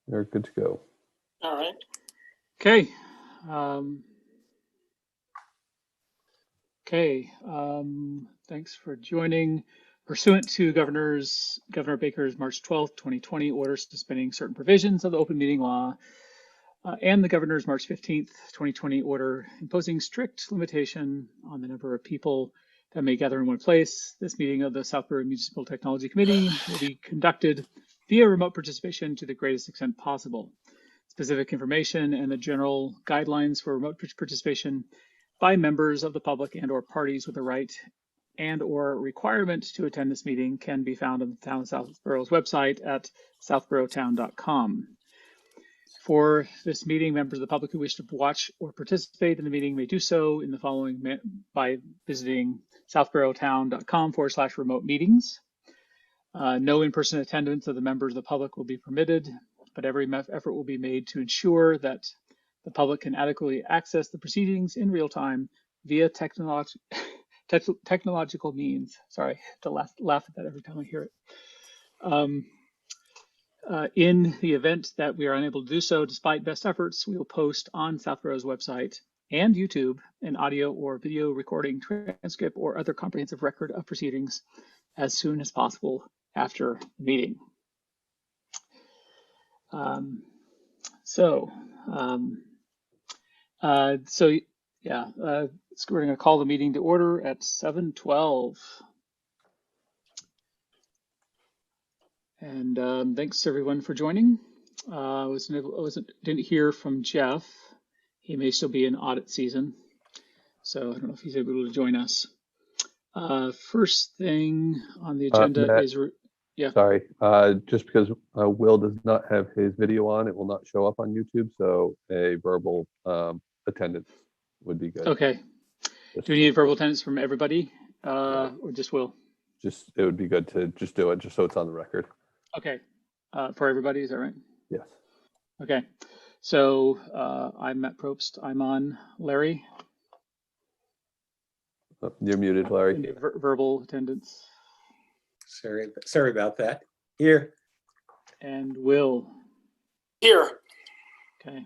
They're good to go. All right. Okay. Thanks for joining. Pursuant to Governor Baker's March 12th, 2020 order suspending certain provisions of the open meeting law and the Governor's March 15th, 2020 order imposing strict limitation on the number of people that may gather in one place, this meeting of the Southborough Municipal Technology Committee will be conducted via remote participation to the greatest extent possible. Specific information and the general guidelines for remote participation by members of the public and or parties with a right and or requirement to attend this meeting can be found on the Town of Southborough's website at southboroughtown.com. For this meeting, members of the public who wish to watch or participate in the meeting may do so in the following by visiting southboroughtown.com/remote meetings. No in-person attendance of the members of the public will be permitted, but every effort will be made to ensure that the public can adequately access the proceedings in real time via technological means. Sorry, I have to laugh at that every time I hear it. In the event that we are unable to do so, despite best efforts, we will post on Southborough's website and YouTube an audio or video recording, transcript, or other comprehensive record of proceedings as soon as possible after the meeting. We're going to call the meeting to order at 7:12. And thanks everyone for joining. Didn't hear from Jeff. He may still be in audit season, so I don't know if he's able to join us. First thing on the agenda Matt, is, yeah. Sorry, just because Will does not have his video on, it will not show up on YouTube, so a verbal attendance would be good. Okay. Do we need verbal attendance from everybody, or just Will? It would be good to just do it, just so it's on the record. Okay. For everybody, is that right? Yes. Okay. So I'm Matt Probst. I'm on. Larry? You're muted, Larry. Verbal attendance. Sorry about that. Here. And Will? Here. Okay.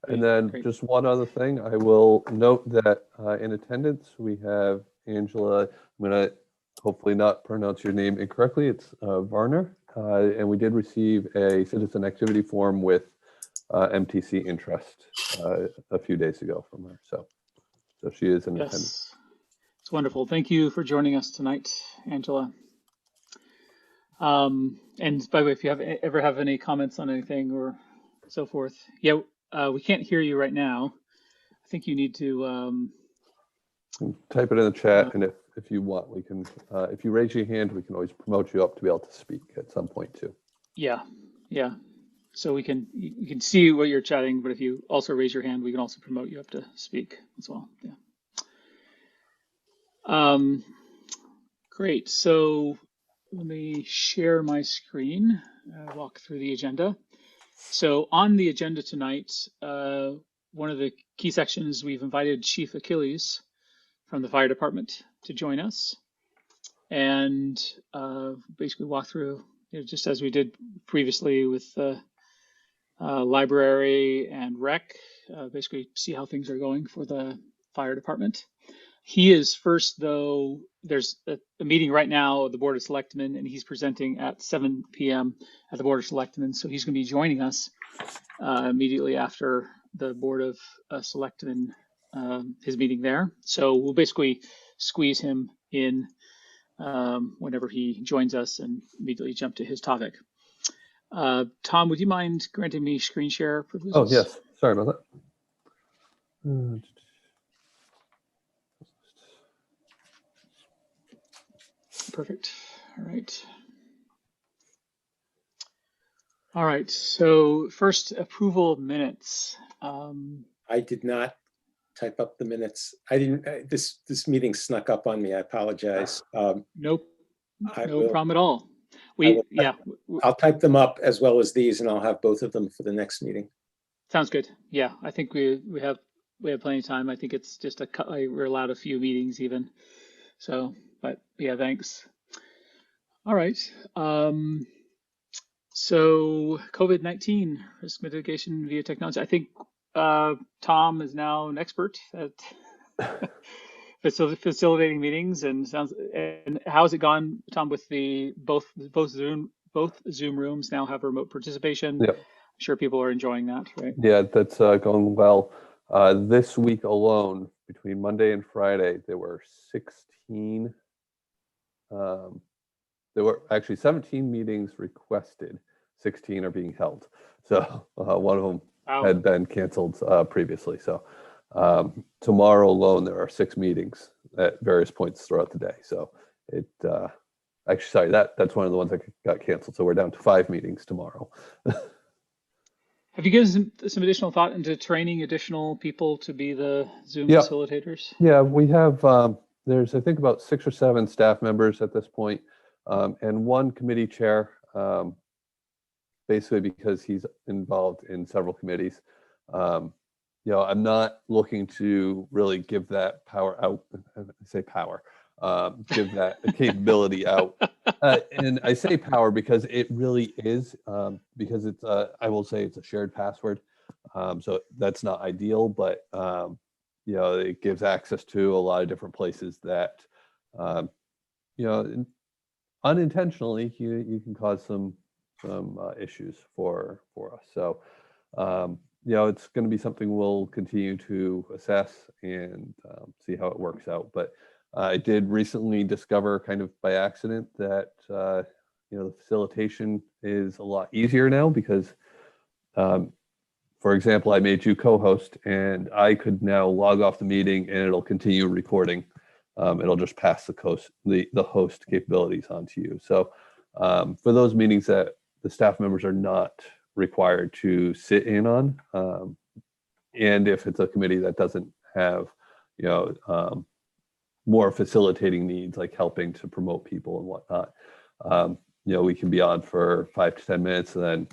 And then Great. Just one other thing, I will note that in attendance we have Angela. I'm going to hopefully not pronounce your name incorrectly. It's Varner. And we did receive a citizen activity form with MTC interest a few days ago from her. So she is in attendance. It's wonderful. Thank you for joining us tonight, Angela. And by the way, if you ever have any comments on anything or so forth, yeah, we can't hear you right now. I think you need to type it in the chat, and if you want, we can. If you raise your hand, we can always promote you up to be able to speak at some point too. Yeah. So you can see what you're chatting, but if you also raise your hand, we can also promote you up to speak as well. Yeah. Great. So let me share my screen. Walk through the agenda. So on the agenda tonight, one of the key sections, we've invited Chief Achilles from the fire department to join us and basically walk through, just as we did previously with the library and rec, basically see how things are going for the fire department. He is first, though. There's a meeting right now of the Board of Selectmen, and he's presenting at 7 p.m. at the Board of Selectmen. So he's going to be joining us immediately after the Board of Selectmen, his meeting there. So we'll basically squeeze him in whenever he joins us and immediately jump to his topic. Tom, would you mind granting me screen share privileges? Oh, yes. Sorry about that. Perfect. All right. So first, approval of minutes. I did not type up the minutes. I didn't. This meeting snuck up on me. I apologize. Nope. No problem at all. I'll type them up as well as these, and I'll have both of them for the next meeting. Sounds good. Yeah, I think we have plenty of time. I think it's just we're allowed a few meetings even. So, but yeah, thanks. All right. So COVID-19 risk mitigation via technology. I think Tom is now an expert at facilitating meetings, and how's it gone, Tom, with the both Zoom rooms now have remote participation? Yeah. I'm sure people are enjoying that, right? Yeah, that's going well. This week alone, between Monday and Friday, there were 16. There were actually 17 meetings requested. 16 are being held. So one of them Wow. had been canceled previously. So tomorrow alone, there are 6 meetings at various points throughout the day. So it actually, sorry, that's one of the ones that got canceled. So we're down to 5 meetings tomorrow. Have you given some additional thought into training additional people to be the Zoom Yeah. facilitators? Yeah, we have, there's, I think, about 6 or 7 staff members at this point, and 1 committee chair, basically because he's involved in several committees. I'm not looking to really give that power out. I say power, give that capability out. And I say power because it really is, because it's, I will say it's a shared password. So that's not ideal, but it gives access to a lot of different places that, unintentionally you can cause some issues for us. So, it's going to be something we'll continue to assess and see how it works out. But I did recently discover, kind of by accident, that the facilitation is a lot easier now because, for example, I made you co-host, and I could now log off the meeting, and it'll continue recording. It'll just pass the host capabilities onto you. So for those meetings that the staff members are not required to sit in on, and if it's a committee that doesn't have, more facilitating needs, like helping to promote people and whatnot, we can be on for 5 to 10 minutes and then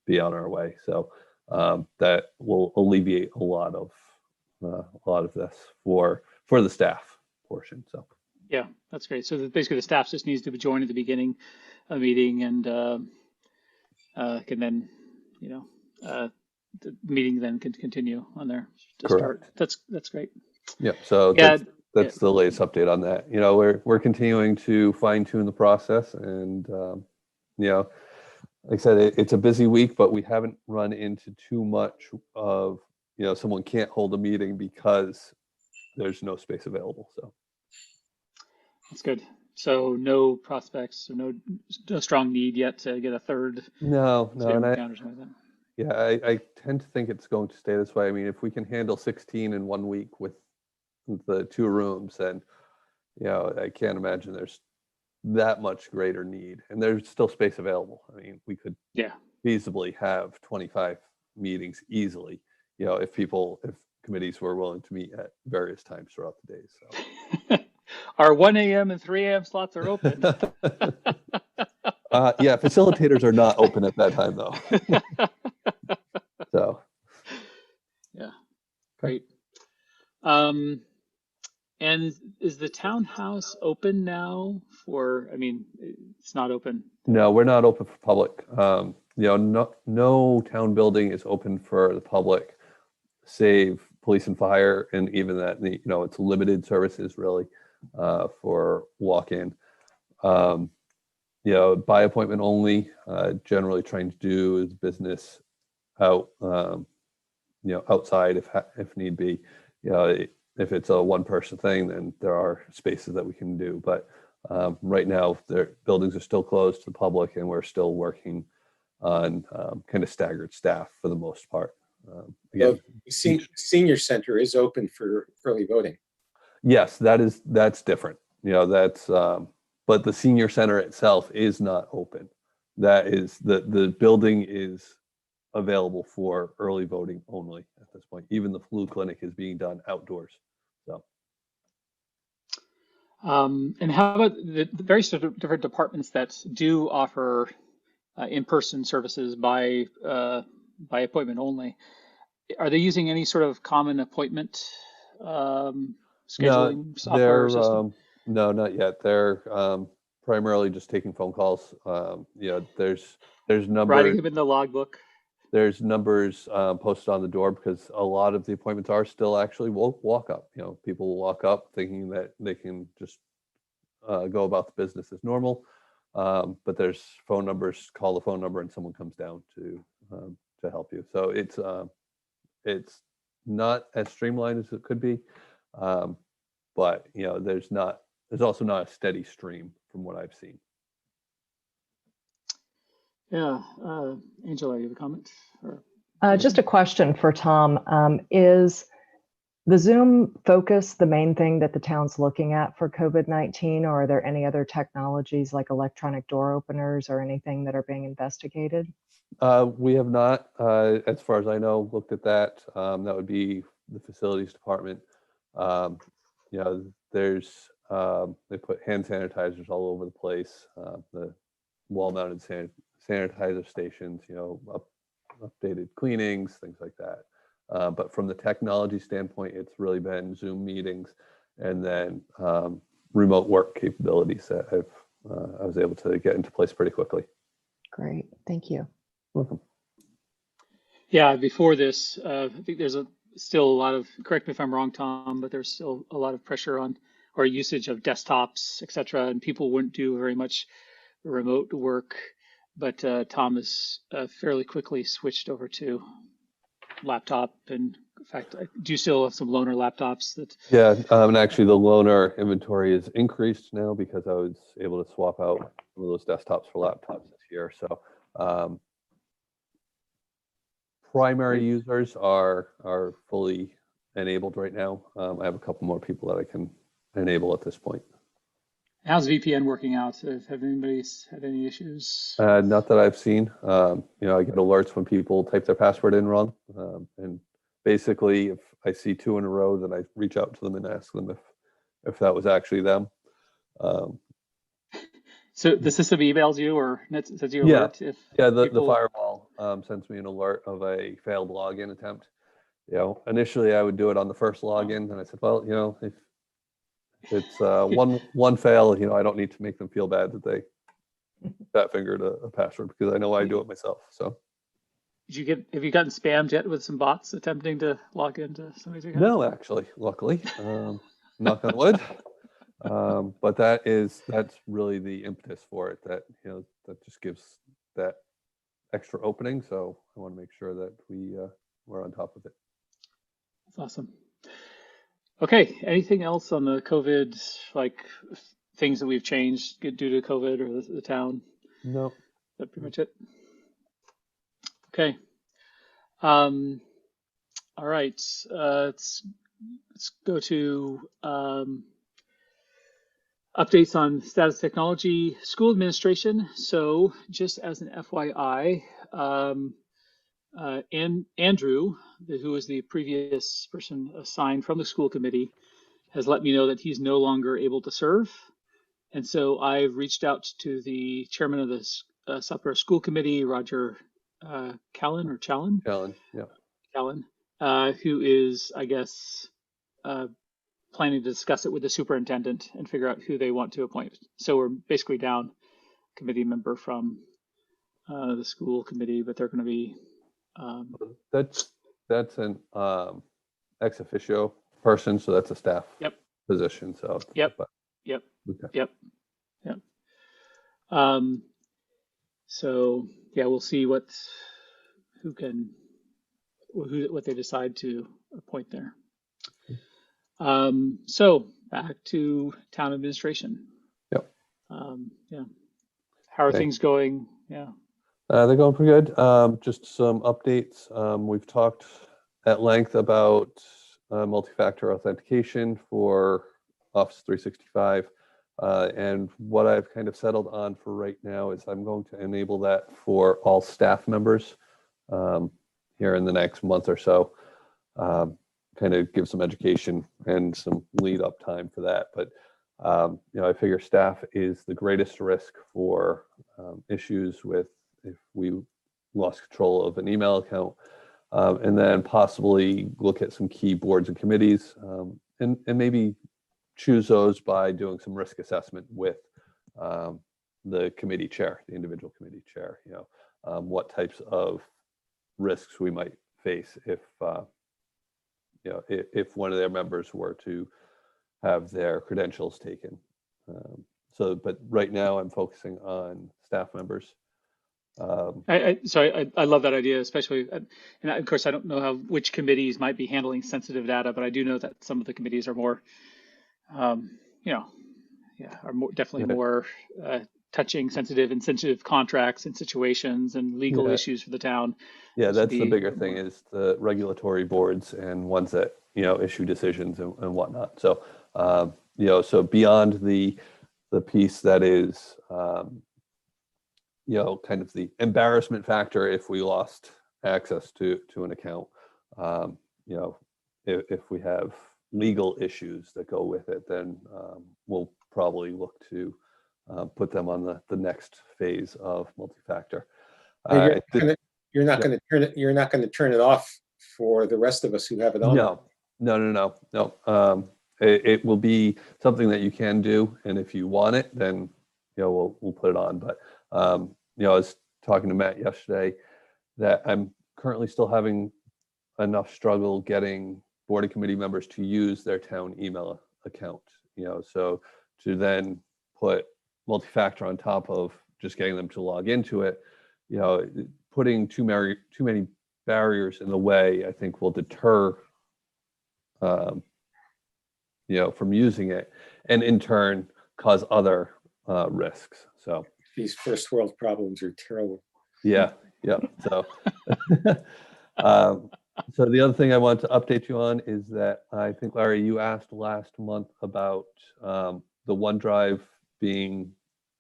be on our way. So that will alleviate a lot of this for the staff portion. So yeah, that's great. So basically, the staff just needs to join at the beginning of the meeting, and can then, the meeting then can continue on there to Correct. start. That's great. Yeah. So Yeah, that's the latest update on that. We're continuing to fine tune the process, and like I said, it's a busy week, but we haven't run into too much of someone can't hold a meeting because there's no space available. So that's good. So no prospects or no strong need yet to get a third. No, Zoom and account or something like that. yeah, I tend to think it's going to stay this way. I mean, if we can handle 16 in 1 week with the 2 rooms, then I can't imagine there's that much greater need, and there's still space available. I mean, we could feasibly have 25 meetings easily, if committees were willing to meet at various times throughout the day. So our 1 a.m. and 3 a.m. slots are open. Yeah, facilitators are not open at that time though. So yeah, great. And is the townhouse open now I mean, it's not open. No, we're not open for public. No town building is open for the public, save police and fire, and even that, it's limited services really for walk-in. By appointment only. Generally trying to do is business out, outside if need be. If it's a one-person thing, then there are spaces that we can do. But right now, their buildings are still closed to the public, and we're still working on kind of staggered staff for the most part. Again, senior center is open for early voting. Yes, that's different. But the senior center itself is not open. That is the building is available for early voting only at this point. Even the flu clinic is being done outdoors. So. And how about the various different departments that do offer in-person services by appointment only? Are they using any sort of common appointment scheduling software system? No, not yet. They're primarily just taking phone calls. There's There's writing numbers. them in the logbook. There's numbers posted on the door because a lot of the appointments are still actually walk up. You know, people will walk up thinking that they can just go about the business as normal. But there's phone numbers. Call the phone number, and someone comes down to help you. So it's not as streamlined as it could be, but you know, there's also not a steady stream from what I've seen. Yeah, Angela, you have a comment? Or Just a question for Tom. Is the Zoom focus the main thing that the town's looking at for COVID-19, or are there any other technologies like electronic door openers or anything that are being investigated? We have not, as far as I know, looked at that. That would be the facilities department. You know, there's they put hand sanitizers all over the place. The wall-mounted sanitizer stations. You know, updated cleanings, things like that. But from the technology standpoint, it's really been Zoom meetings, and then remote work capabilities that I was able to get into place pretty quickly. Great, thank you. Welcome. yeah, before this, I think there's still a lot of, correct me if I'm wrong, Tom, but there's still a lot of pressure on or usage of desktops, et cetera, and people wouldn't do very much remote work. But Tom has fairly quickly switched over to laptop. And in fact, do you still have some loaner laptops that? Yeah, and actually the loaner inventory is increased now because I was able to swap out some of those desktops for laptops this year. So primary users are fully enabled right now. I have a couple more people that I can enable at this point. How's VPN working out? Have anybody had any issues? Not that I've seen. You know, I get alerts when people type their password in wrong, and basically, if I see two in a row, then I reach out to them and ask them if that was actually them. So the system emails you or sends you Yeah. alert if The people... firewall sends me an alert of a failed login attempt. You know, initially I would do it on the first login, and I said, well, you know, if it's one fail, you know, I don't need to make them feel bad that they fat fingered a password, because I know I do it myself. So have you gotten spammed yet with some bots attempting to log into somebody's account? no, actually, luckily, knock on wood. But that's really the impetus for it. That, you know, that just gives that extra opening. So I want to make sure that we're on top of it. That's awesome. Okay, anything else on the COVID, like things that we've changed due to COVID or the town? No. Is that pretty much it? Okay. All right. Let's go to updates on status technology school administration. So just as an FYI, Andrew, who was the previous person assigned from the school committee, has let me know that he's no longer able to serve. And so I've reached out to the chairman of the Southborough School Committee, Roger Callan, Yeah. Callan, who is, I guess, planning to discuss it with the superintendent and figure out who they want to appoint. So we're basically down a committee member from the school committee, but they're going to be... That's an ex officio person, so that's a staff position. So Yep. Okay. Yep. So yeah, we'll see what they decide to appoint there. So back to town administration. Yep. Yeah. How are things going? Yeah. They're going pretty good. Just some updates. We've talked at length about multi-factor authentication for Office 365. And what I've kind of settled on for right now is I'm going to enable that for all staff members here in the next month or so. Kind of give some education and some lead up time for that. But you know, I figure staff is the greatest risk for issues with if we lost control of an email account, and then possibly look at some key boards and committees, and maybe choose those by doing some risk assessment with the committee chair, the individual committee chair. You know, what types of risks we might face if if one of their members were to have their credentials taken. But right now I'm focusing on staff members. I love that idea, especially, and of course I don't know which committees might be handling sensitive data, but I do know that some of the committees are more, definitely more touching sensitive contracts and situations and legal issues for the town. Yeah, that's the bigger thing, is the regulatory boards and ones that issue decisions and whatnot. So so beyond the piece that is kind of the embarrassment factor if we lost access to an account, if we have legal issues that go with it, then we'll probably look to put them on the next phase of multi-factor. You're not going to turn it off for the rest of us who have it on. No. It will be something that you can do, and if you want it, then we'll put it on. But I was talking to Matt yesterday that I'm currently still having enough struggle getting board and committee members to use their town email account. So to then put multi-factor on top of just getting them to log into it, putting too many barriers in the way, I think will deter from using it, and in turn cause other risks. So these first world problems are terrible. Yeah. So so the other thing I want to update you on is that I think, Larry, you asked last month about the OneDrive being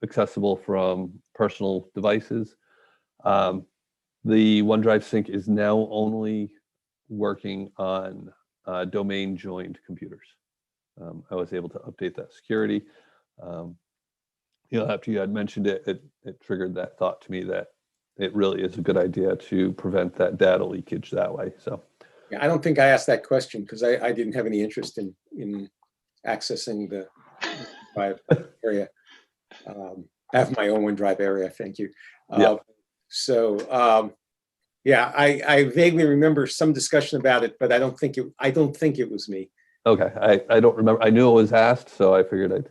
accessible from personal devices. The OneDrive sync is now only working on domain joined computers. I was able to update that security. After you had mentioned it, it triggered that thought to me that it really is a good idea to prevent that data leakage that way. So yeah, I don't think I asked that question because I didn't have any interest in accessing the OneDrive area. I have my own OneDrive area. Thank you. I vaguely remember some discussion about it, but I don't think it was me. Okay, I don't remember. I knew it was asked, so I figured I'd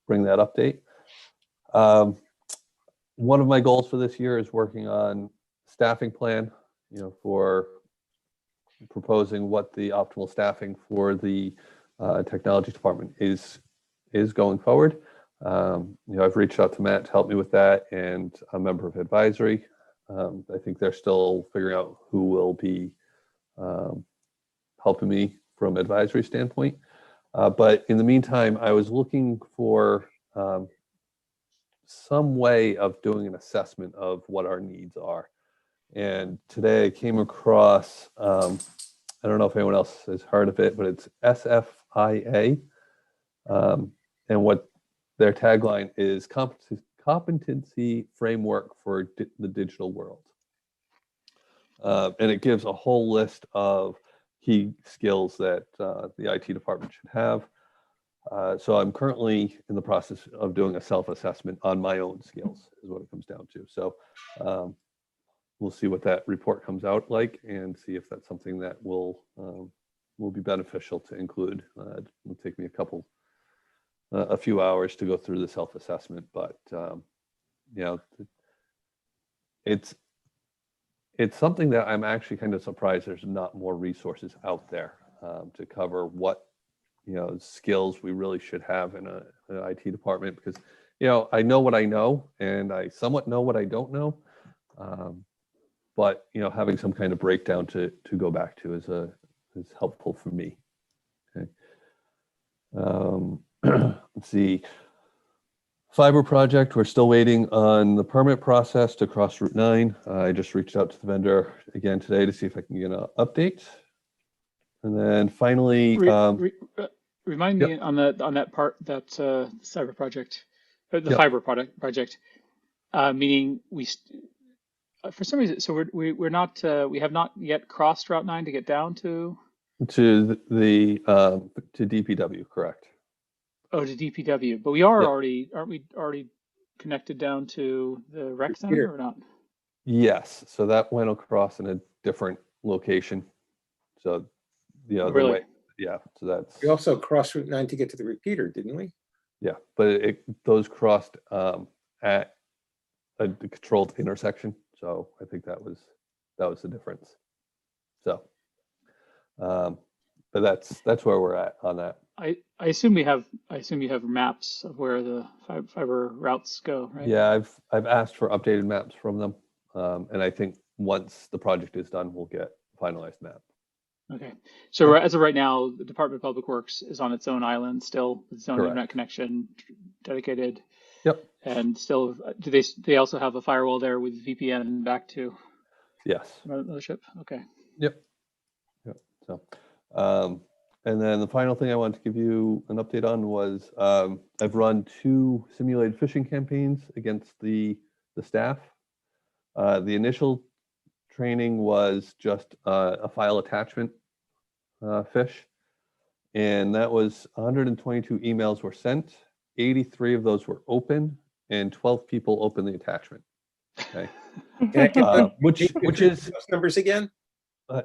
bring that update. One of my goals for this year is working on staffing plan, for proposing what the optimal staffing for the technology department is going forward. I've reached out to Matt to help me with that, and a member of advisory. I think they're still figuring out who will be helping me from advisory standpoint. But in the meantime, I was looking for some way of doing an assessment of what our needs are. And today I came across, I don't know if anyone else has heard of it, but it's SFIA. And what their tagline is competency framework for the digital world. And it gives a whole list of key skills that the IT department should have. So I'm currently in the process of doing a self-assessment on my own skills, is what it comes down to. So we'll see what that report comes out like, and see if that's something that will be beneficial to include. It'll take me a few hours to go through the self-assessment, but it's something that I'm actually kind of surprised there's not more resources out there to cover what skills we really should have in an IT department, because I know what I know and I somewhat know what I don't know, but having some kind of breakdown to go back to is helpful for me. Okay. Let's see. Fiber project, we're still waiting on the permit process to cross Route 9. I just reached out to the vendor again today to see if I can get an update. And then finally, remind me on that part, that cyber project, the fiber project, meaning for some reason, so we're not, we have not yet crossed Route 9 to get down to the to DPW, correct? Oh, to DPW, but we are already, aren't we already connected down to the rec center or not? Yes, so that went across in a different location. So, Oh, the really? way, yeah, so that's, We also crossed Route 9 to get to the repeater, didn't we? yeah, but those crossed at a controlled intersection. So I think that was the difference. So, but that's where we're at on that. I assume you have maps of where the fiber routes go, right? Yeah, I've asked for updated maps from them, and I think once the project is done, we'll get a finalized map. Okay. So as of right now, the Department of Public Works is on its own island still, with its own Correct. internet connection, dedicated. Yep. And still, do they also have a firewall there with VPN back to Yes. mothership? Okay. Yep. So, and then the final thing I wanted to give you an update on was I've run 2 simulated phishing campaigns against the staff. The initial training was just a file attachment phish, and that was 122 emails were sent. 83 of those were open, and 12 people opened the attachment. Okay, Can I get which is those numbers again?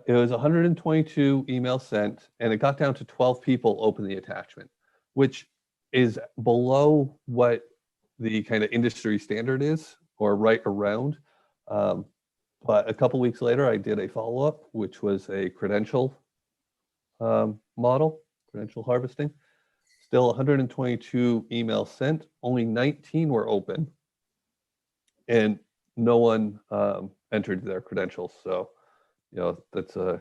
it was 122 emails sent, and it got down to 12 people open the attachment, which is below what the kind of industry standard is, or right around. But a couple weeks later, I did a follow-up, which was a credential model, credential harvesting. Still 122 emails sent, only 19 were open, and no one entered their credentials. So, that's a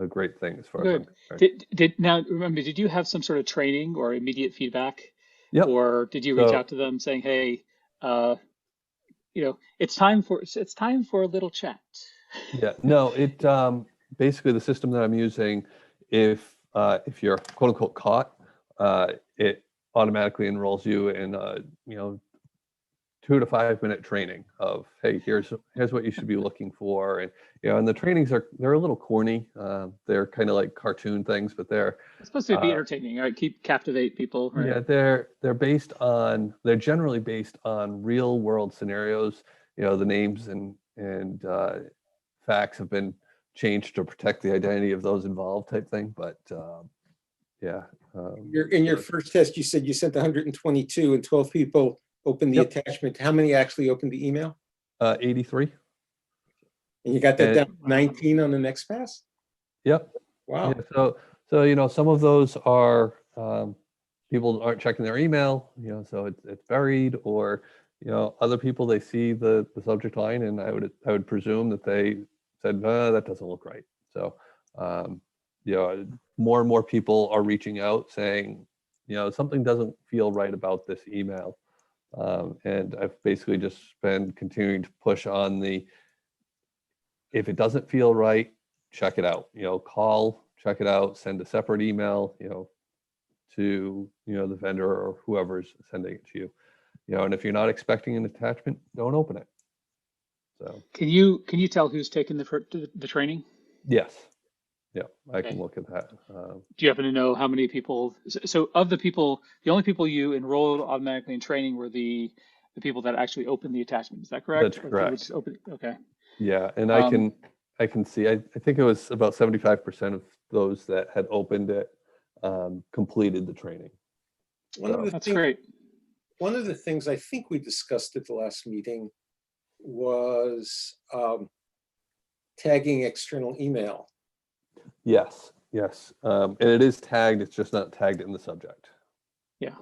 great thing as far as I'm concerned. Did you have some sort of training or immediate feedback? Yep. Or did you reach out to them saying, hey, it's time for a little chat? Yeah, no, it basically the system that I'm using, if you're quote unquote caught, it automatically enrolls you in 2 to 5 minute training of, hey, here's what you should be looking for. And and the trainings they're a little corny. They're kind of like cartoon things, but they're It's supposed to be entertaining, right? Captivate people, right? yeah, they're generally based on real world scenarios. The names and facts have been changed to protect the identity of those involved, type thing. But yeah. In your first test, you said you sent 122 and 12 people opened the attachment. How many actually opened the email? 83. And you got that down to 19 on the next pass? Yep. Wow. Yeah, so some of those are people aren't checking their email, so it's buried, or other people, they see the subject line, and I would presume that they said, no, that doesn't look right. So more and more people are reaching out saying, something doesn't feel right about this email. And I've basically just been continuing to push on if it doesn't feel right, check it out. Call, check it out, send a separate email, to the vendor or whoever's sending it to you. And if you're not expecting an attachment, don't open it. So can you tell who's taken the training? yes, yeah, I can look at that. Do you happen to know how many people? So of the people, the only people you enrolled automatically in training were the people that actually opened the attachment. Is that correct? That's correct. Just okay. Yeah, and I can see. I think it was about 75% of those that had opened it completed the training. That's great. One of the things I think we discussed at the last meeting was tagging external email. Yes, and it is tagged. It's just not tagged in the subject. Yeah.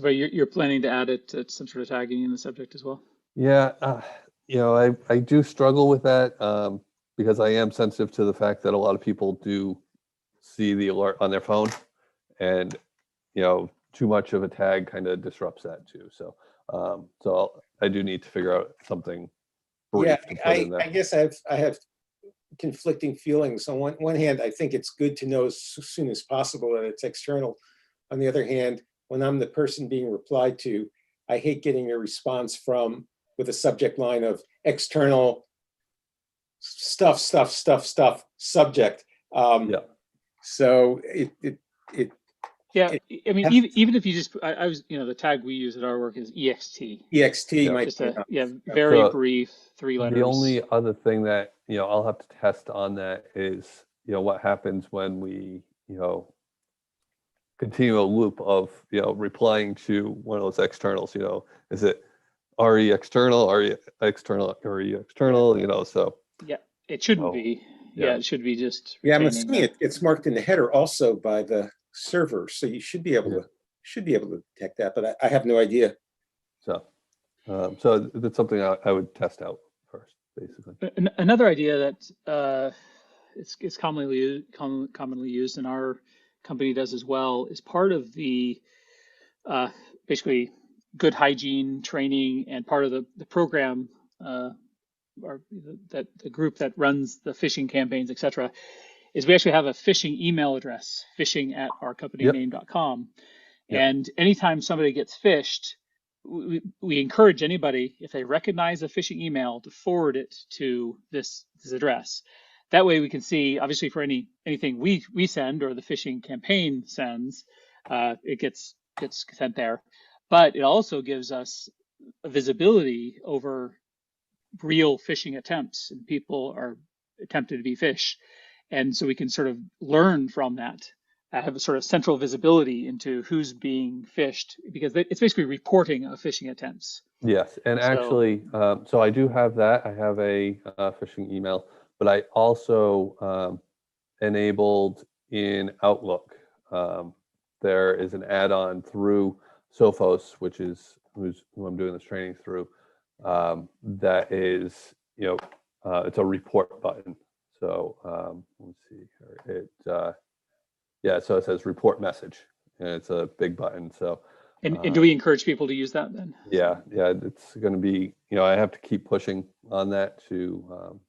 But you're planning to add it some sort of tagging in the subject as well? Yeah, I do struggle with that because I am sensitive to the fact that a lot of people do see the alert on their phone, and too much of a tag kind of disrupts that too. So I do need to figure out something brief to put in there. I guess I have conflicting feelings. On one hand, I think it's good to know as soon as possible that it's external. On the other hand, when I'm the person being replied to, I hate getting a response with a subject line of external stuff, subject. Yeah. So Yeah, It I mean, has- even if you just, I was, the tag we use at our work is EXT. EXT Yeah. might Just be a, enough. very So, brief 3 letters. The only other thing that, I'll have to test on that is, what happens when we, continue a loop of, replying to one of those externals, is it RE external, RE external, RE external, so. Yeah, it shouldn't Oh, be. yeah. Yeah, it should be just. Yeah, I'm retaining assuming the- it gets marked in the header also by the server, so you should be able Yeah. to detect that, but I have no idea. So, so that's something I would test out first, basically. Another idea that it's commonly used, and our company does as well, is part of the basically good hygiene training and part of the program, or that the group that runs the phishing campaigns, etc., is we actually have a phishing email address, phishing@ourcompanyname.com. Yep. And anytime somebody gets phished, we encourage anybody, if they recognize a phishing email, to forward it to this address. That way we can see, obviously, for anything we send or the phishing campaign sends, it gets sent there. But it also gives us a visibility over real phishing attempts, and people are attempted to be phished. And so we can sort of learn from that, have a sort of central visibility into who's being phished, because it's basically reporting of phishing attempts. Yes, and So- actually, so I do have that. I have a phishing email, but I also enabled in Outlook. There is an add-on through Sophos, which is who I'm doing this training through. That is, it's a report button. So let's see here. So it says report message, and it's a big button. So. And do we encourage people to use that then? Yeah, it's going to be, I have to keep pushing on that to,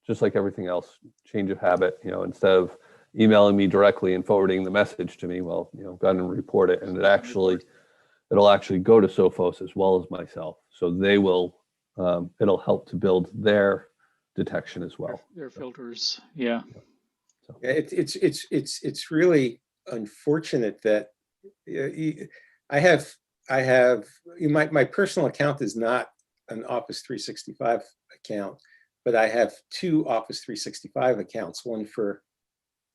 just like everything else, change of habit, instead of emailing me directly and forwarding the message to me, well, go ahead and report it. And it'll actually go to Sophos as well as myself. So they will, it'll help to build their detection as well. Their filters, yeah. So. Yeah, it's really unfortunate that I have my personal account is not an Office 365 account, but I have 2 Office 365 accounts, one for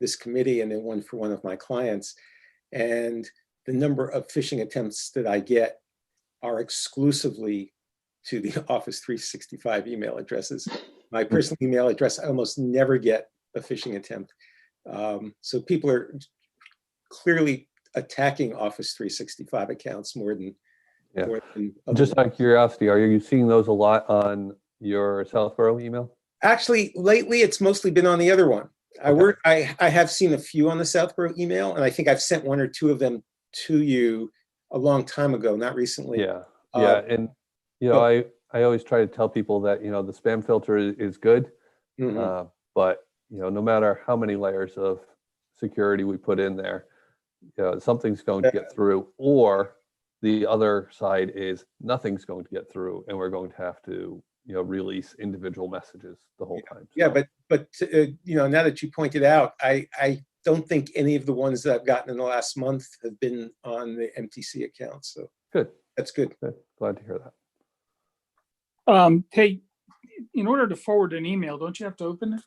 this committee and then one for one of my clients. And the number of phishing attempts that I get are exclusively to the Office 365 email addresses. My personal email address, I almost never get a phishing attempt. So people are clearly attacking Office 365 accounts more than Just out of curiosity, are you seeing those a lot on your Southborough email? Actually, lately it's mostly been on the other one. Okay. I have seen a few on the Southborough email, and I think I've sent 1 or 2 of them to you a long time ago, not recently. Yeah, and I always try to tell people that the spam filter is good, but no matter how many layers of security we put in there, something's going to get through, or the other side is nothing's going to get through, and we're going to have to release individual messages the whole time. So. Yeah, but now that you pointed out, I don't think any of the ones that I've gotten in the last month have been on the MTC account. So Good. That's good. Glad to hear that. Hey, in order to forward an email, don't you have to open it?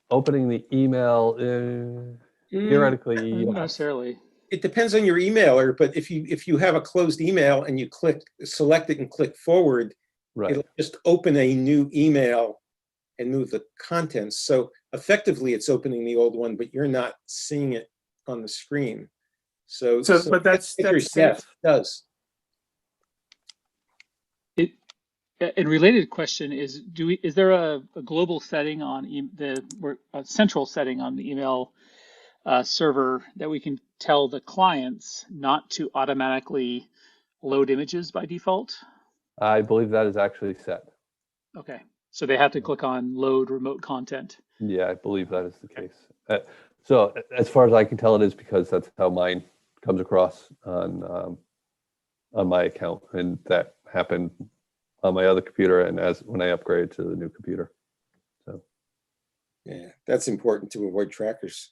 Opening the email, theoretically, Not yes. necessarily. It depends on your emailer, but if you have a closed email and you select it and click forward, Right. it'll just open a new email and move the contents. So effectively, it's opening the old one, but you're not seeing it on the screen. So But that's yes, safe. it does. A related question is: is there a global setting on a central setting on the email server that we can tell the clients not to automatically load images by default? I believe that is actually set. Okay, so they have to click on load remote content. Yeah, I believe that is the case. So as far as I can tell, it is because that's how mine comes across on my account, and that happened on my other computer and when I upgraded to the new computer. So Yeah, that's important to avoid trackers.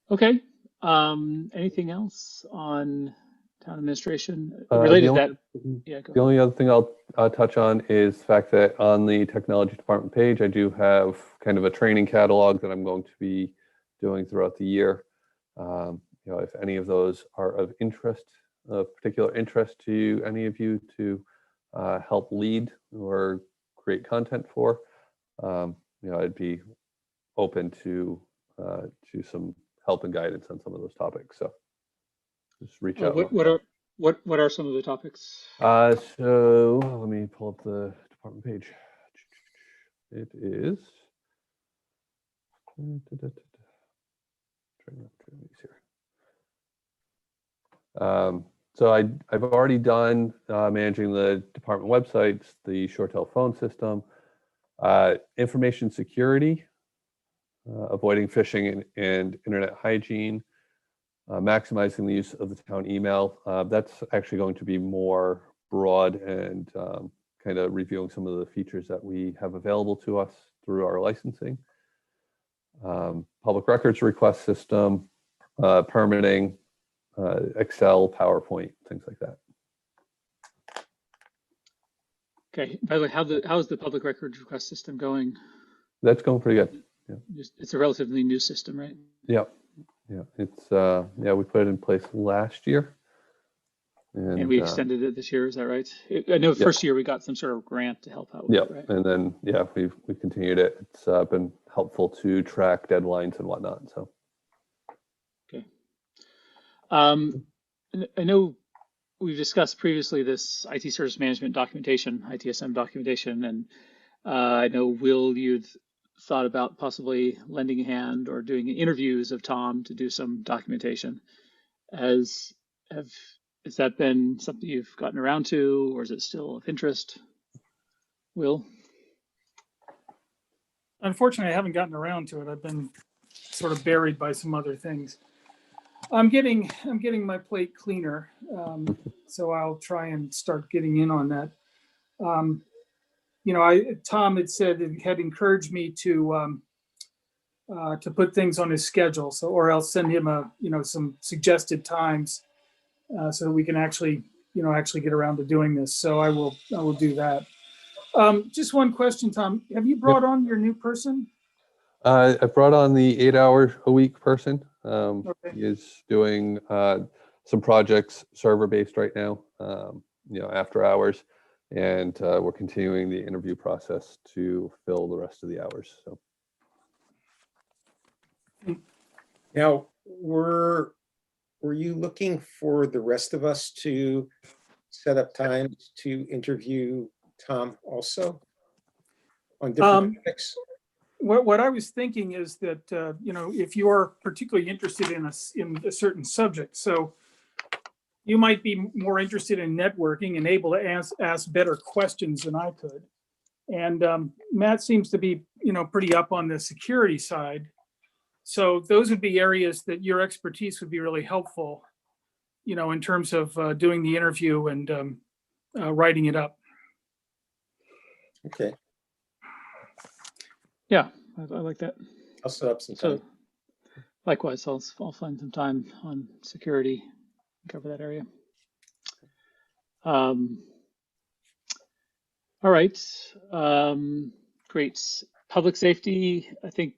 Okay. Anything else on town administration The related to only- that? Yeah, go The only other thing I'll touch on is the fact that on the technology department page, I do have kind of a training catalog that I'm going to be doing throughout the year. If any of those are of particular interest to any of you to help lead or create content for, I'd be open to some help and guidance on some of those topics. So just reach out. What are some of the topics? So let me pull up the department page. It is. So I've already done managing the department websites, the short telephone system, information security, avoiding phishing and internet hygiene, maximizing the use of the town email. That's actually going to be more broad and kind of reviewing some of the features that we have available to us through our licensing. Public records request system, permitting, Excel, PowerPoint, things like that. Okay. By the way, how is the public records request system going? That's going pretty good. It's a relatively new system, right? Yeah. It's we put it in place last year. And we extended it this year, is that right? I know first year we got some sort of grant to help out with it, right? And then we've continued it. It's been helpful to track deadlines and whatnot. So okay. I know we've discussed previously this IT service management documentation, ITSM documentation, and I know Will, you'd thought about possibly lending a hand or doing interviews of Tom to do some documentation. Has that been something you've gotten around to, or is it still of interest? Will? Unfortunately, I haven't gotten around to it. I've been sort of buried by some other things. I'm getting my plate cleaner, so I'll try and start getting in on that. Tom had said it had encouraged me to put things on his schedule, or else send him some suggested times, so that we can actually get around to doing this. So I will do that. Just one question, Tom. Have you brought on your new person? I brought on the 8-hour-a-week person. Okay. He is doing some projects server-based right now, after hours, and we're continuing the interview process to fill the rest of the hours. So Now, were you looking for the rest of us to set up times to interview Tom also on different topics? What I was thinking is that if you are particularly interested in a certain subject, so you might be more interested in networking and able to ask better questions than I could. And Matt seems to be pretty up on the security side. So those would be areas that your expertise would be really helpful, in terms of doing the interview and writing it up. Okay, Yeah, I like that. I'll set up some time. So likewise, I'll find some time on security, cover that area. All right, great. Public safety, I think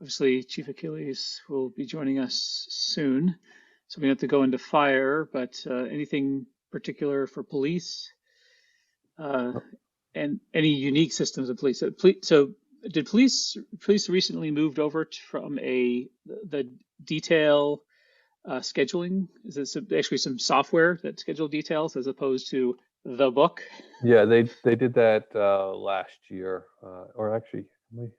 obviously Chief Achilles will be joining us soon. So we have to go into fire, but anything particular for police? And any unique systems of police? So did police recently moved over from the detail scheduling? Is this actually some software that schedule details as opposed to the book? yeah, they did that last year, or actually, I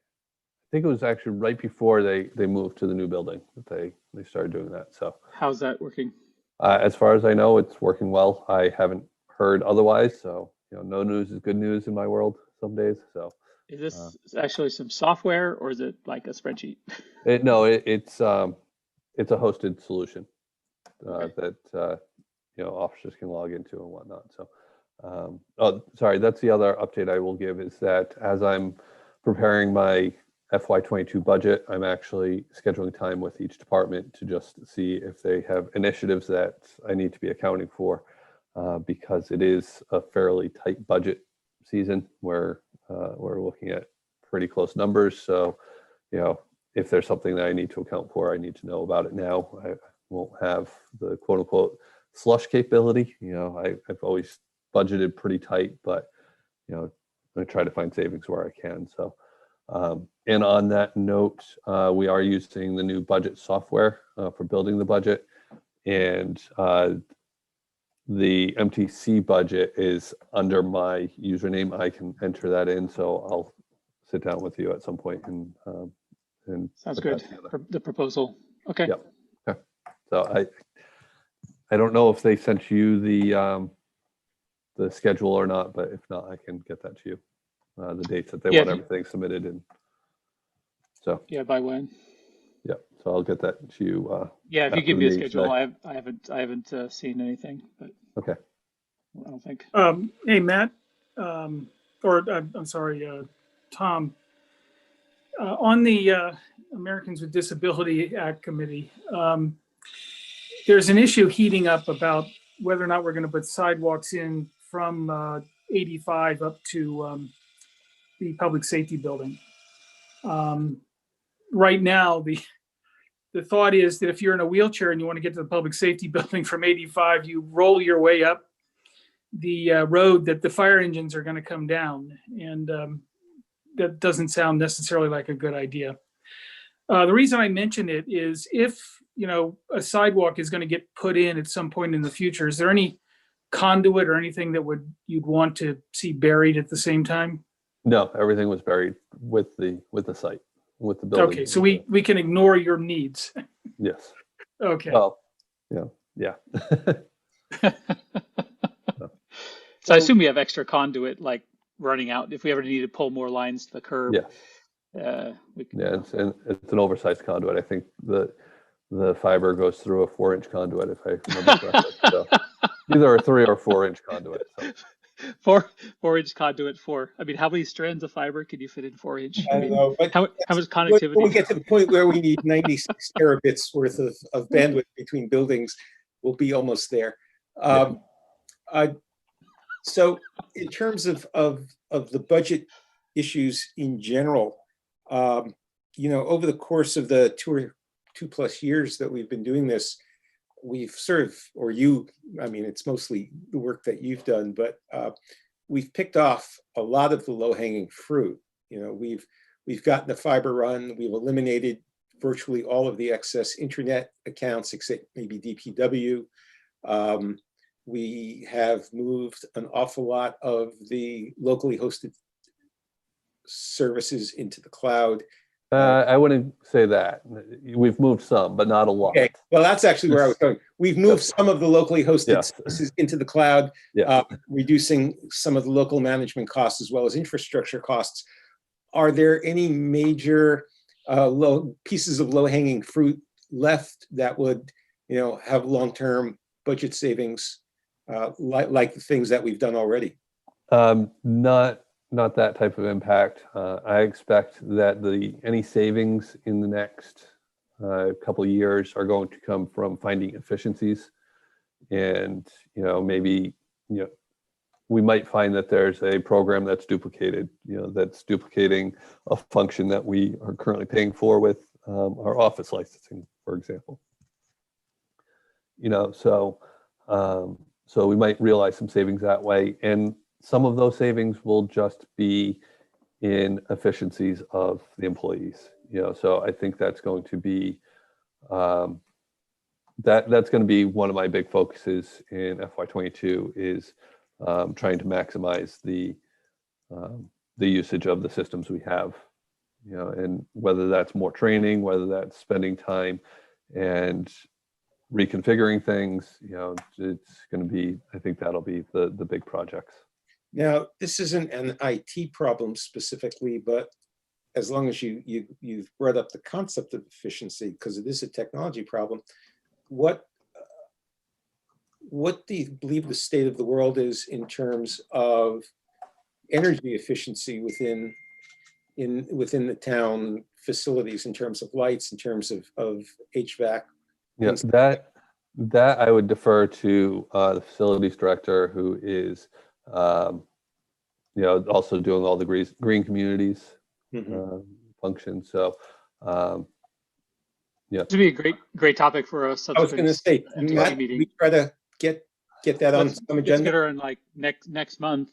think it was actually right before they moved to the new building that they started doing that. So How's that working? as far as I know, it's working well. I haven't heard otherwise. So no news is good news in my world some days. So Is this actually some software, or is it like a spreadsheet? it's a hosted solution Okay. that officers can log into and whatnot. So Oh, sorry, that's the other update I will give is that as I'm preparing my FY22 budget, I'm actually scheduling time with each department to just see if they have initiatives that I need to be accounting for, because it is a fairly tight budget season where we're looking at pretty close numbers. So, if there's something that I need to account for, I need to know about it now. I won't have the quote unquote slush capability. I've always budgeted pretty tight, but I try to find savings where I can. So, and on that note, we are using the new budget software for building the budget, and the MTC budget is under my username. I can enter that in, so I'll sit down with you at some point and Sounds put that good. together. The proposal. Okay. Yep. Okay. So I don't know if they sent you the schedule or not, but if not, I can get that to you. The dates that they Yeah, want everything submitted in. So Yeah, by when? yeah, so I'll get that to you. Yeah, if you after give the me a meeting schedule, today. I haven't seen anything, but Okay. I don't think. Hey, Matt, I'm sorry, Tom, on the Americans with Disability Act Committee, there's an issue heating up about whether or not we're going to put sidewalks in from 85 up to the public safety building. Right now, the thought is that if you're in a wheelchair and you want to get to the public safety building from 85, you roll your way up the road that the fire engines are going to come down. And that doesn't sound necessarily like a good idea. The reason I mention it is if, a sidewalk is going to get put in at some point in the future, is there any conduit or anything that you'd want to see buried at the same time? No, everything was buried with the site, with the building. Okay, so we can ignore your needs. Yes. Okay. Well, yeah. So I assume we have extra conduit like running out if we ever need to pull more lines to the curb. Yeah. We can, Yeah, it's an oversized conduit. I think the fiber goes through a 4-inch conduit, if I remember correctly. So either a 3 or 4-inch conduit. So. 4-inch conduit I mean, how many strands of fiber can you fit in 4-inch? I don't know, but how much connectivity? when we get to the point where we need 96 terabits worth of bandwidth between buildings, we'll be almost there. So in terms of the budget issues in general, over the course of the 2+ years that we've been doing this, we've sort of, it's mostly the work that you've done, but we've picked off a lot of the low-hanging fruit. We've gotten the fiber run, we've eliminated virtually all of the excess internet accounts, except maybe DPW. We have moved an awful lot of the locally hosted services into the cloud. I wouldn't say that. We've moved some, but not a lot. Okay, well, that's actually where I was going. We've moved some of the locally hosted services into the cloud, reducing some of the local management costs as well as infrastructure costs. Are there any major pieces of low-hanging fruit left that would, have long-term budget savings, like the things that we've done already? Not that type of impact. I expect that any savings in the next couple of years are going to come from finding efficiencies, and maybe we might find that there's a program that's duplicated, that's duplicating a function that we are currently paying for with our office licensing, for example. So we might realize some savings that way, and some of those savings will just be in efficiencies of the employees. So I think that's going to be that's going to be one of my big focuses in FY22 is trying to maximize the usage of the systems we have. And whether that's more training, whether that's spending time and reconfiguring things, it's going to be. I think that'll be the big projects. Now, this isn't an IT problem specifically, but as long as you've brought up the concept of efficiency, because it is a technology problem, what what do you believe the state of the world is in terms of energy efficiency within the town facilities, in terms of lights, in terms of HVAC? Yeah, that I would defer to the facilities director, who is, also doing all the green communities function. So, yeah. This would be a great topic for a I was going to say, MTC Matt, meeting. we try to get that on some Let's agenda. get her in like next month,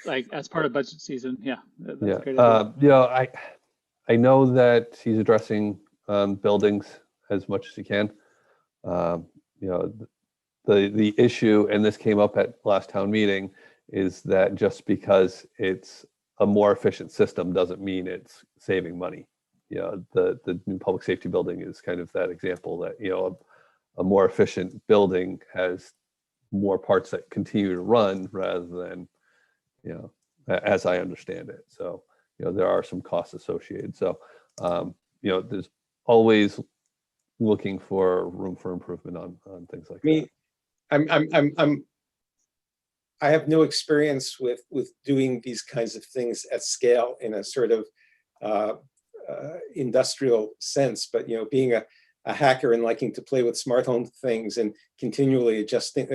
like as part of budget season. Yeah, that's Yeah. a great idea. I know that he's addressing buildings as much as he can. The issue, and this came up at last town meeting, is that just because it's a more efficient system doesn't mean it's saving money. The new public safety building is kind of that example that, a more efficient building has more parts that continue to run rather than, as I understand it. So, there are some costs associated. So, there's always looking for room for improvement on things like that. I have no experience with doing these kinds of things at scale in a sort of industrial sense, but being a hacker and liking to play with smart home things and continually adjusting,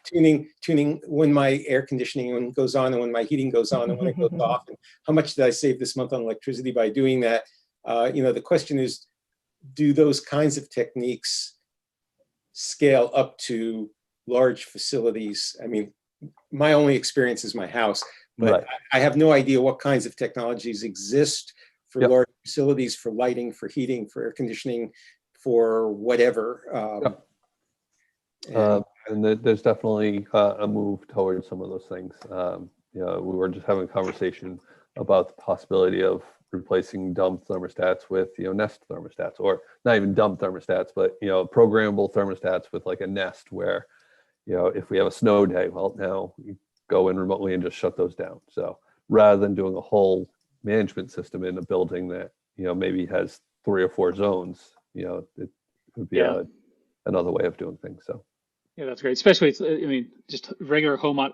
tuning when my air conditioning goes on and when my heating goes on and when it goes off, and how much did I save this month on electricity by doing that? The question is, do those kinds of techniques scale up to large facilities? I mean, my only experience is my house, but Right. I have no idea what kinds of technologies exist for Yep. large facilities, for lighting, for heating, for air conditioning, for whatever. And there's definitely a move towards some of those things. We were just having a conversation about the possibility of replacing dumb thermostats with, Nest thermostats, or not even dumb thermostats, but, programmable thermostats with like a Nest where, if we have a snow day, well, now you go in remotely and just shut those down. So rather than doing a whole management system in a building that, maybe has 3 or 4 zones, it would be another way of doing things. So. Yeah, that's great. Especially, just regular home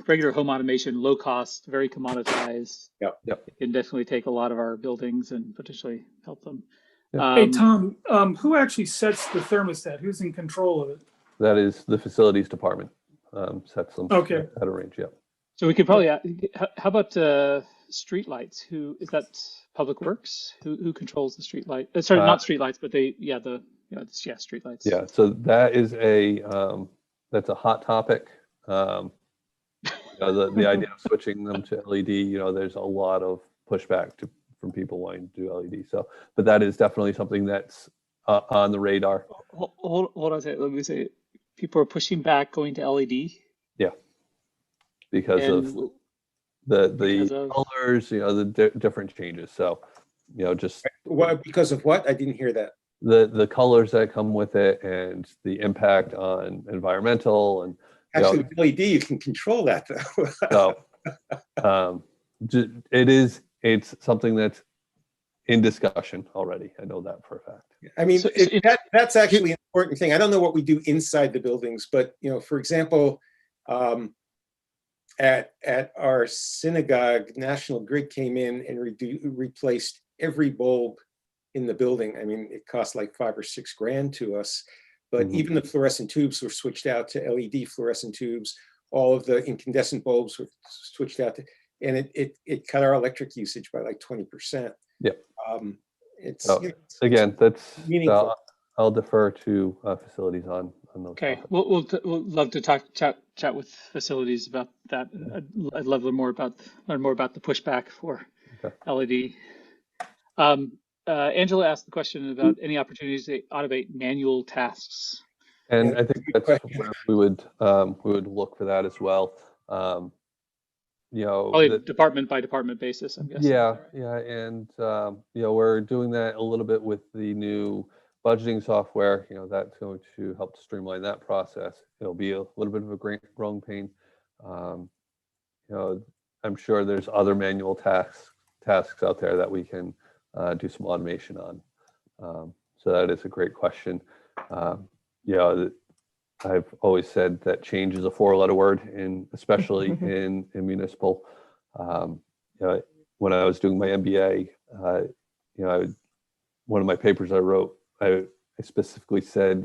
regular home automation, low cost, very commoditized. Yep. It can definitely take a lot of our buildings and potentially help them. Hey, Tom, who actually sets the thermostat? Who's in control of it? That is the facilities department sets them Okay. at a range. Yeah. So we could probably, how about street lights? Who is that? Public Works? Who controls the street light? Sorry, not street lights, but street lights. Yeah. So that is that's a hot topic. The idea of switching them to LED, there's a lot of pushback from people wanting to do LED. So, but that is definitely something that's on the radar. Hold on a second. Let me say, people are pushing back going to LED. Yeah. Because of the colors, the different changes. So, just because of what? I didn't hear that. The colors that come with it and the impact on environmental and actually with LED you can control that though. So it's something that's in discussion already. I know that for a fact. I mean, that's actually an important thing. I don't know what we do inside the buildings, but for example, at our synagogue, National Grid came in and replaced every bulb in the building. I mean, it cost like $5 or $6 grand to us, but even the fluorescent tubes were switched out to LED fluorescent tubes. All of the incandescent bulbs were switched out to, and it cut our electric usage by like 20%. Yeah. Again, that's meaningful. I'll defer to facilities on those. Okay, we'll love to chat with facilities about that. I'd love to learn more about the pushback for LED. Angela asked the question about any opportunities to automate manual tasks. And I think that's where we would look for that as well. Probably department by department basis, I'm guessing. Yeah, and we're doing that a little bit with the new budgeting software. That's going to help to streamline that process. It'll be a little bit of a growing pain. I'm sure there's other manual tasks out there that we can do some automation on. So that is a great question. I've always said that change is a four-letter word, especially in municipal. When I was doing my MBA, one of my papers I wrote, I specifically said,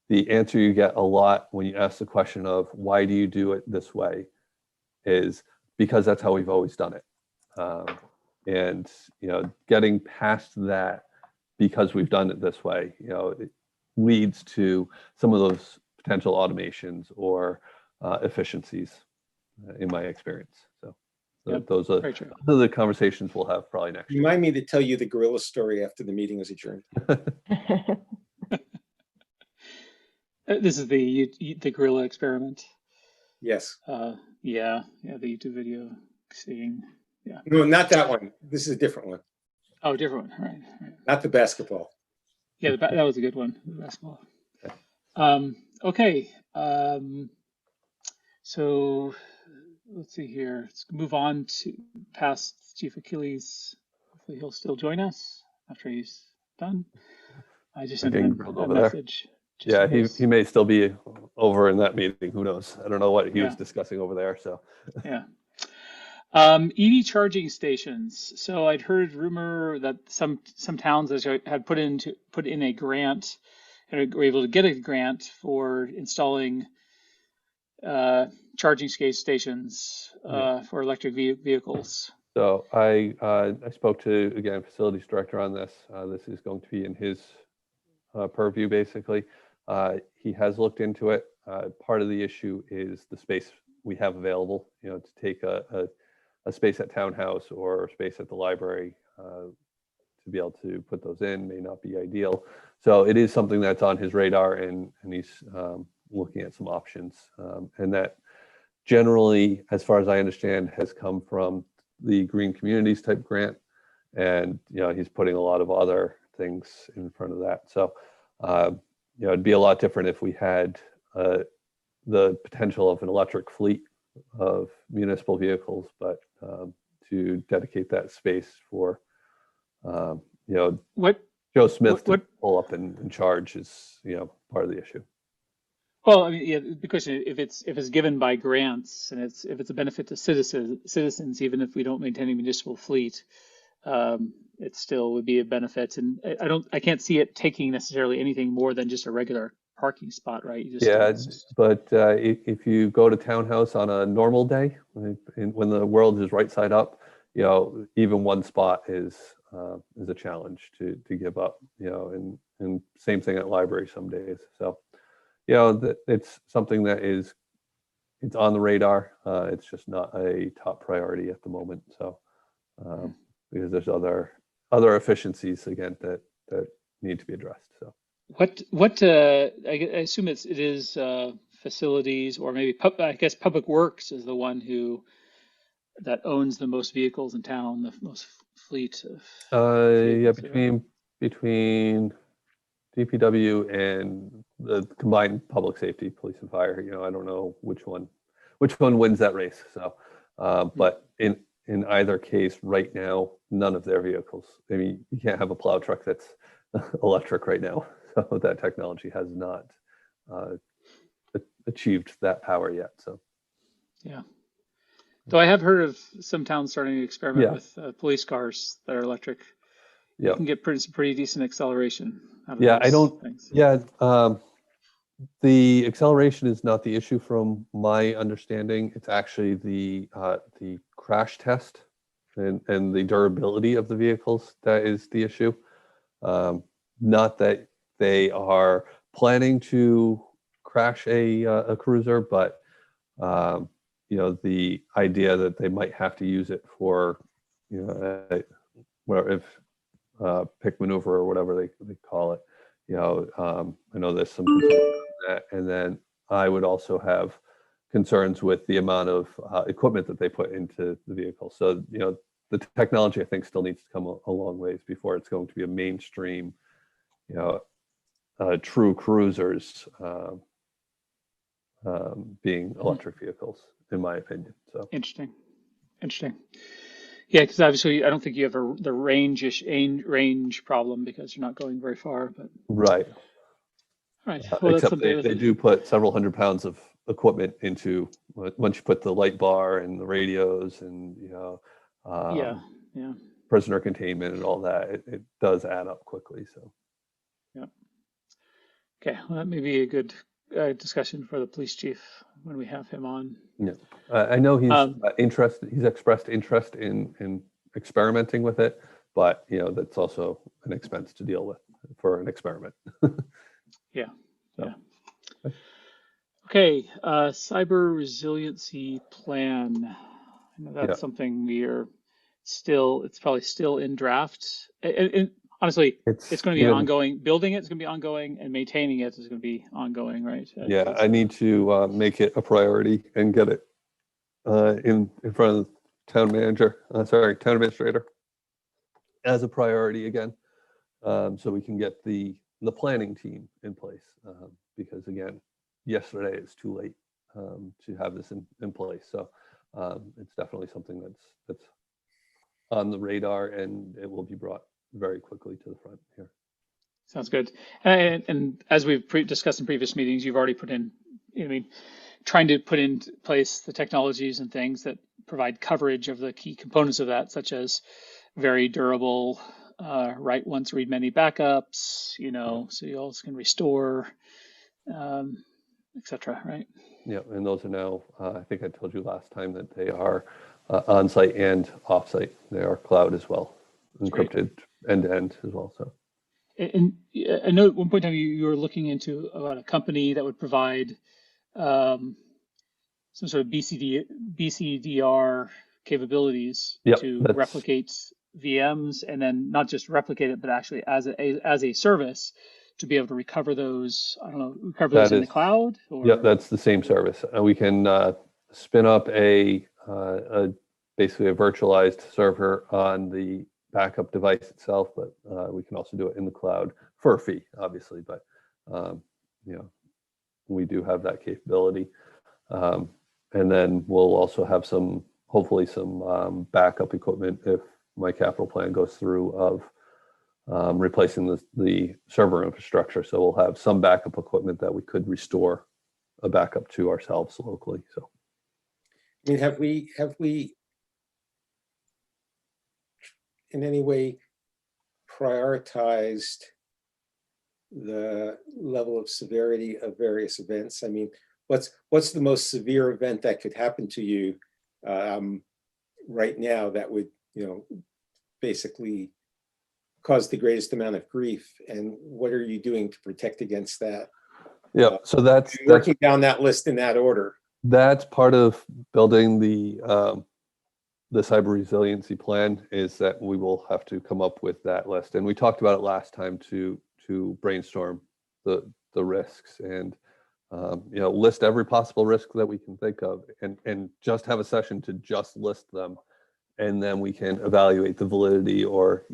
the answer you get a lot when you ask the question of why do you do it this way is because that's how we've always done it. And getting past that because we've done it this way, it leads to some of those potential automations or efficiencies, in my experience. So Yep, those are the conversations we'll have probably next year. Remind me to tell you the gorilla story after the meeting is adjourned. This is the gorilla experiment. Yes. Yeah, the YouTube video seeing. Yeah. No, not that one. This is a different one. Oh, different one. Right. Not the basketball. Yeah, that was a good one. The basketball. Okay. So let's see here. Let's move on to past Chief Achilles. Hopefully he'll still join us after he's done. I just sent him a message. Yeah, he may still be over in that meeting. Who knows? I don't know what he was discussing over there. So yeah. EV charging stations. So I'd heard rumor that some towns had put in a grant and were able to get a grant for installing charging stations for electric vehicles. So I spoke to, again, facilities director on this. This is going to be in his purview, basically. He has looked into it. Part of the issue is the space we have available, to take a space at townhouse or a space at the library to be able to put those in may not be ideal. So it is something that's on his radar, and he's looking at some options. And that generally, as far as I understand, has come from the Green Communities type grant. And, he's putting a lot of other things in front of that. So, it'd be a lot different if we had the potential of an electric fleet of municipal vehicles, but to dedicate that space for, Joe Smith to pull up and charge is, part of the issue. Well, I mean, the question, if it's given by grants and if it's a benefit to citizens, even if we don't maintain a municipal fleet, it still would be a benefit. And I can't see it taking necessarily anything more than just a regular parking spot, right? But if you go to townhouse on a normal day, when the world is right side up, even one spot is a challenge to give up, and same thing at library some days. So, it's something that it's on the radar. It's just not a top priority at the moment. So, because there's other efficiencies again that need to be addressed. So. What I assume it is facilities, or maybe I guess Public Works is the one that owns the most vehicles in town, the most fleet of between DPW and the combined public safety, police and fire. I don't know which one wins that race. So, but in either case, right now, none of their vehicles. I mean, you can't have a plow truck that's electric right now. So that technology has not achieved that power yet. So, yeah. Though I have heard of some towns starting to experiment with police cars that are electric. You can get pretty decent acceleration out of those things. The acceleration is not the issue from my understanding. It's actually the crash test and the durability of the vehicles that is the issue. Not that they are planning to crash a cruiser, but the idea that they might have to use it for pick maneuver or whatever they call it. I know there's some concerns with that, and then I would also have concerns with the amount of equipment that they put into the vehicle. So the technology I think still needs to come a long ways before it's going to be a mainstream, true cruisers being electric vehicles, in my opinion. So interesting. Yeah, because obviously I don't think you have the range problem because you're not going very far. But right. Right. Well, that's Except they something. do put several hundred pounds of equipment into, once you put the light bar and the radios and, Yeah. Yeah. prisoner containment and all that, it does add up quickly. So, Yeah. Okay. Well, that may be a good discussion for the police chief when we have him on. yeah, I know he's Um, interested. He's expressed interest in experimenting with it, but that's also an expense to deal with for an experiment. Yeah. So, Yeah. Okay. Cyber resiliency plan. I know that's Yeah. something it's probably still in draft. And honestly, it's going to be ongoing. Building it's going to be ongoing, and maintaining it is going to be ongoing, right? Yeah, I need to make it a priority and get it in front of the town manager, town administrator, as a priority again, so we can get the planning team in place. Because again, yesterday it's too late to have this in place. So it's definitely something that's on the radar, and it will be brought very quickly to the front here. Sounds good. And as we've discussed in previous meetings, you've already put in, trying to put in place the technologies and things that provide coverage of the key components of that, such as very durable, write once, read many backups, so you also can restore, etc. Right? Yeah, and those are now, I think I told you last time that they are on-site and off-site. They are cloud as well, encrypted end-to-end as well. So. And I know at one point in time you were looking into about a company that would provide some sort of BCDR capabilities to replicate VMs, and then not just replicate it, but actually as a service to be able to recover those. I don't know, in the cloud. Or... Yeah, that's the same service. We can spin up basically a virtualized server on the backup device itself, but we can also do it in the cloud for a fee, obviously. But we do have that capability, and then we'll also have hopefully some backup equipment if my capital plan goes through of replacing the server infrastructure. So we'll have some backup equipment that we could restore a backup to ourselves locally. So, I mean, have we in any way prioritized the level of severity of various events? I mean, what's the most severe event that could happen to you right now that would, basically cause the greatest amount of grief, and what are you doing to protect against that? Yeah, so that's working down that list in that order. That's part of building the cyber resiliency plan, is that we will have to come up with that list. And we talked about it last time to brainstorm the risks and list every possible risk that we can think of, and just have a session to just list them, and then we can evaluate the validity, or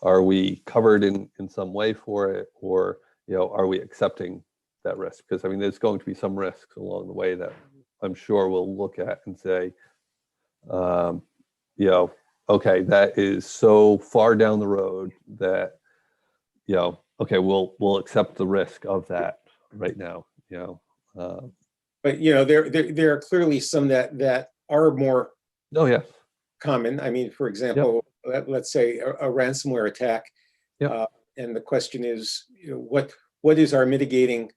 are we covered in some way for it, or are we accepting that risk? Because I mean, there's going to be some risks along the way that I'm sure we'll look at and say, okay, that is so far down the road that, okay, we'll accept the risk of that right now, But there are clearly some that are more common. I mean, for example, let's say a ransomware attack, and the question is, what is our mitigation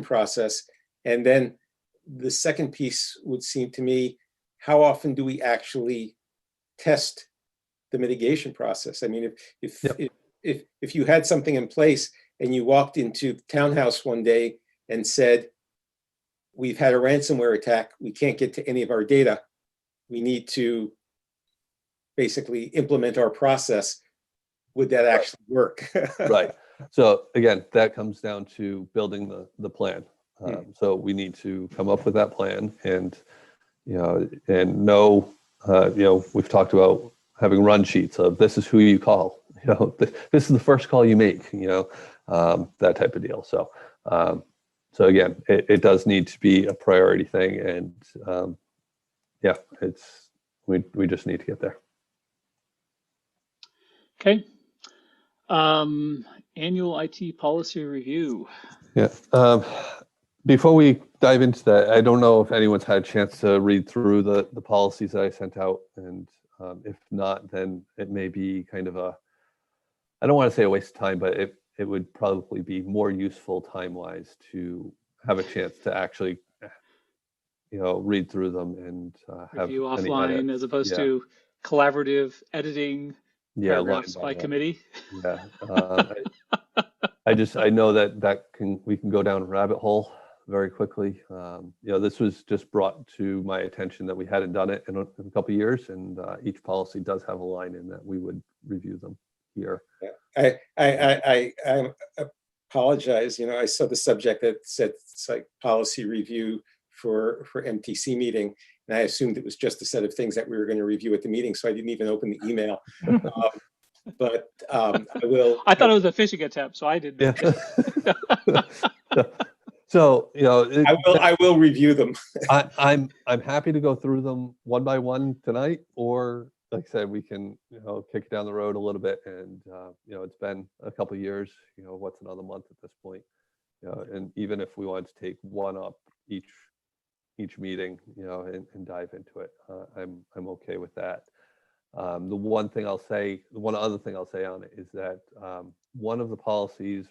process? And then the second piece would seem to me, how often do we actually test the mitigation process? I mean, if you had something in place and you walked into the townhouse one day and said, we've had a ransomware attack, we can't get to any of our data, we need to basically implement our process, would that actually work? Right. So again, that comes down to building the plan. So we need to come up with that plan, and know, we've talked about having run sheets of, this is who you call, this is the first call you make, that type of deal. So, so again, it does need to be a priority thing, and we just need to get there. Okay. annual IT policy review. Yeah. Before we dive into that, I don't know if anyone's had a chance to read through the policies that I sent out, and if not, then it may be kind of a, I don't want to say a waste of time, but it would probably be more useful time-wise to have a chance to actually, read through them and have Review any offline edits. as opposed Yeah. to collaborative editing Yeah, line paragraphs by by line. committee. Yeah. I know that we can go down a rabbit hole very quickly. This was just brought to my attention that we hadn't done it in a couple of years, and each policy does have a line in that we would review them here. I apologize. I saw the subject that said it's like policy review for MTC meeting, and I assumed it was just a set of things that we were going to review at the meeting, so I didn't even open the email. But I will. I thought it was a phishing attempt, so I didn't. Yeah. So I will review them. I'm happy to go through them one by one tonight, or like I said, we can kick it down the road a little bit. And it's been a couple of years. What's another month at this point? And even if we wanted to take one up each meeting, and dive into it, I'm okay with that. The one other thing I'll say on it is that one of the policies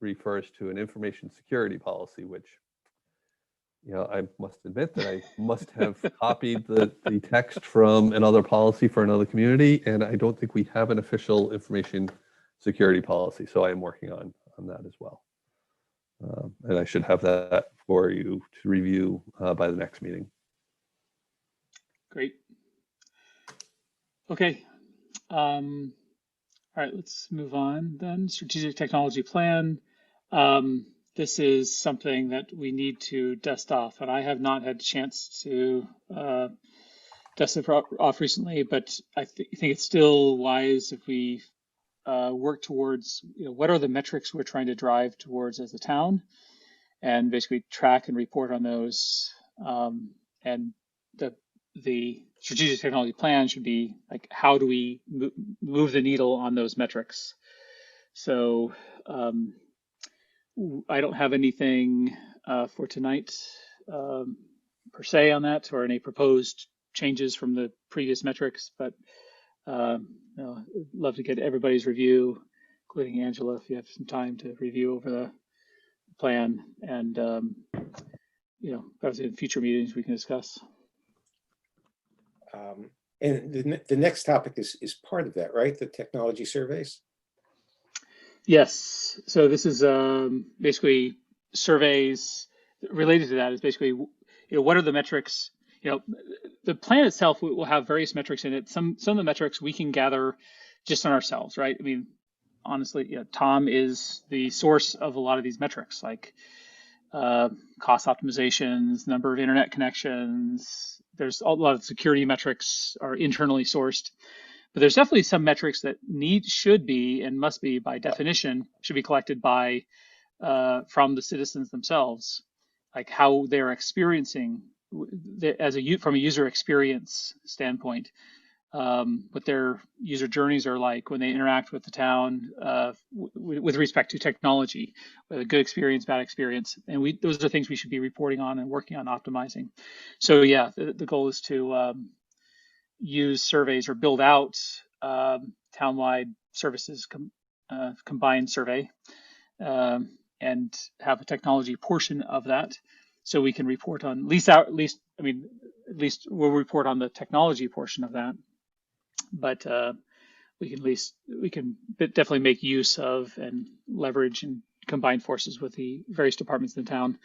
refers to an information security policy, which I must admit that I must have copied the text from another policy for another community, and I don't think we have an official information security policy. So I am working on that as well, and I should have that for you to review by the next meeting. Great. Okay. All right, let's move on then. Strategic technology plan. This is something that we need to dust off, and I have not had a chance to dust it off recently, but I think it's still wise if we work towards, what are the metrics we're trying to drive towards as a town, and basically track and report on those. And the strategic technology plan should be like, how do we move the needle on those metrics? So I don't have anything for tonight per se on that, or any proposed changes from the previous metrics, but I'd love to get everybody's review, including Angela, if you have some time to review over the plan, and perhaps in future meetings we can discuss. And the next topic is part of that, right? The technology surveys. Yes. So this is basically surveys related to that. Is basically, what are the metrics? The plan itself will have various metrics in it. Some of the metrics we can gather just on ourselves, right? I mean, honestly, Tom is the source of a lot of these metrics, like cost optimizations, number of internet connections. There's a lot of security metrics are internally sourced. But there's definitely some metrics that should be and must be, by definition, should be collected by from the citizens themselves, like how they're experiencing from a user experience standpoint, what their user journeys are like when they interact with the town with respect to technology, whether good experience, bad experience, and those are things we should be reporting on and working on optimizing. So yeah, the goal is to use surveys or build out townwide services combined survey, and have a technology portion of that, so we can report on at least we'll report on the technology portion of that, but we can definitely make use of and leverage and combine forces with the various departments in the town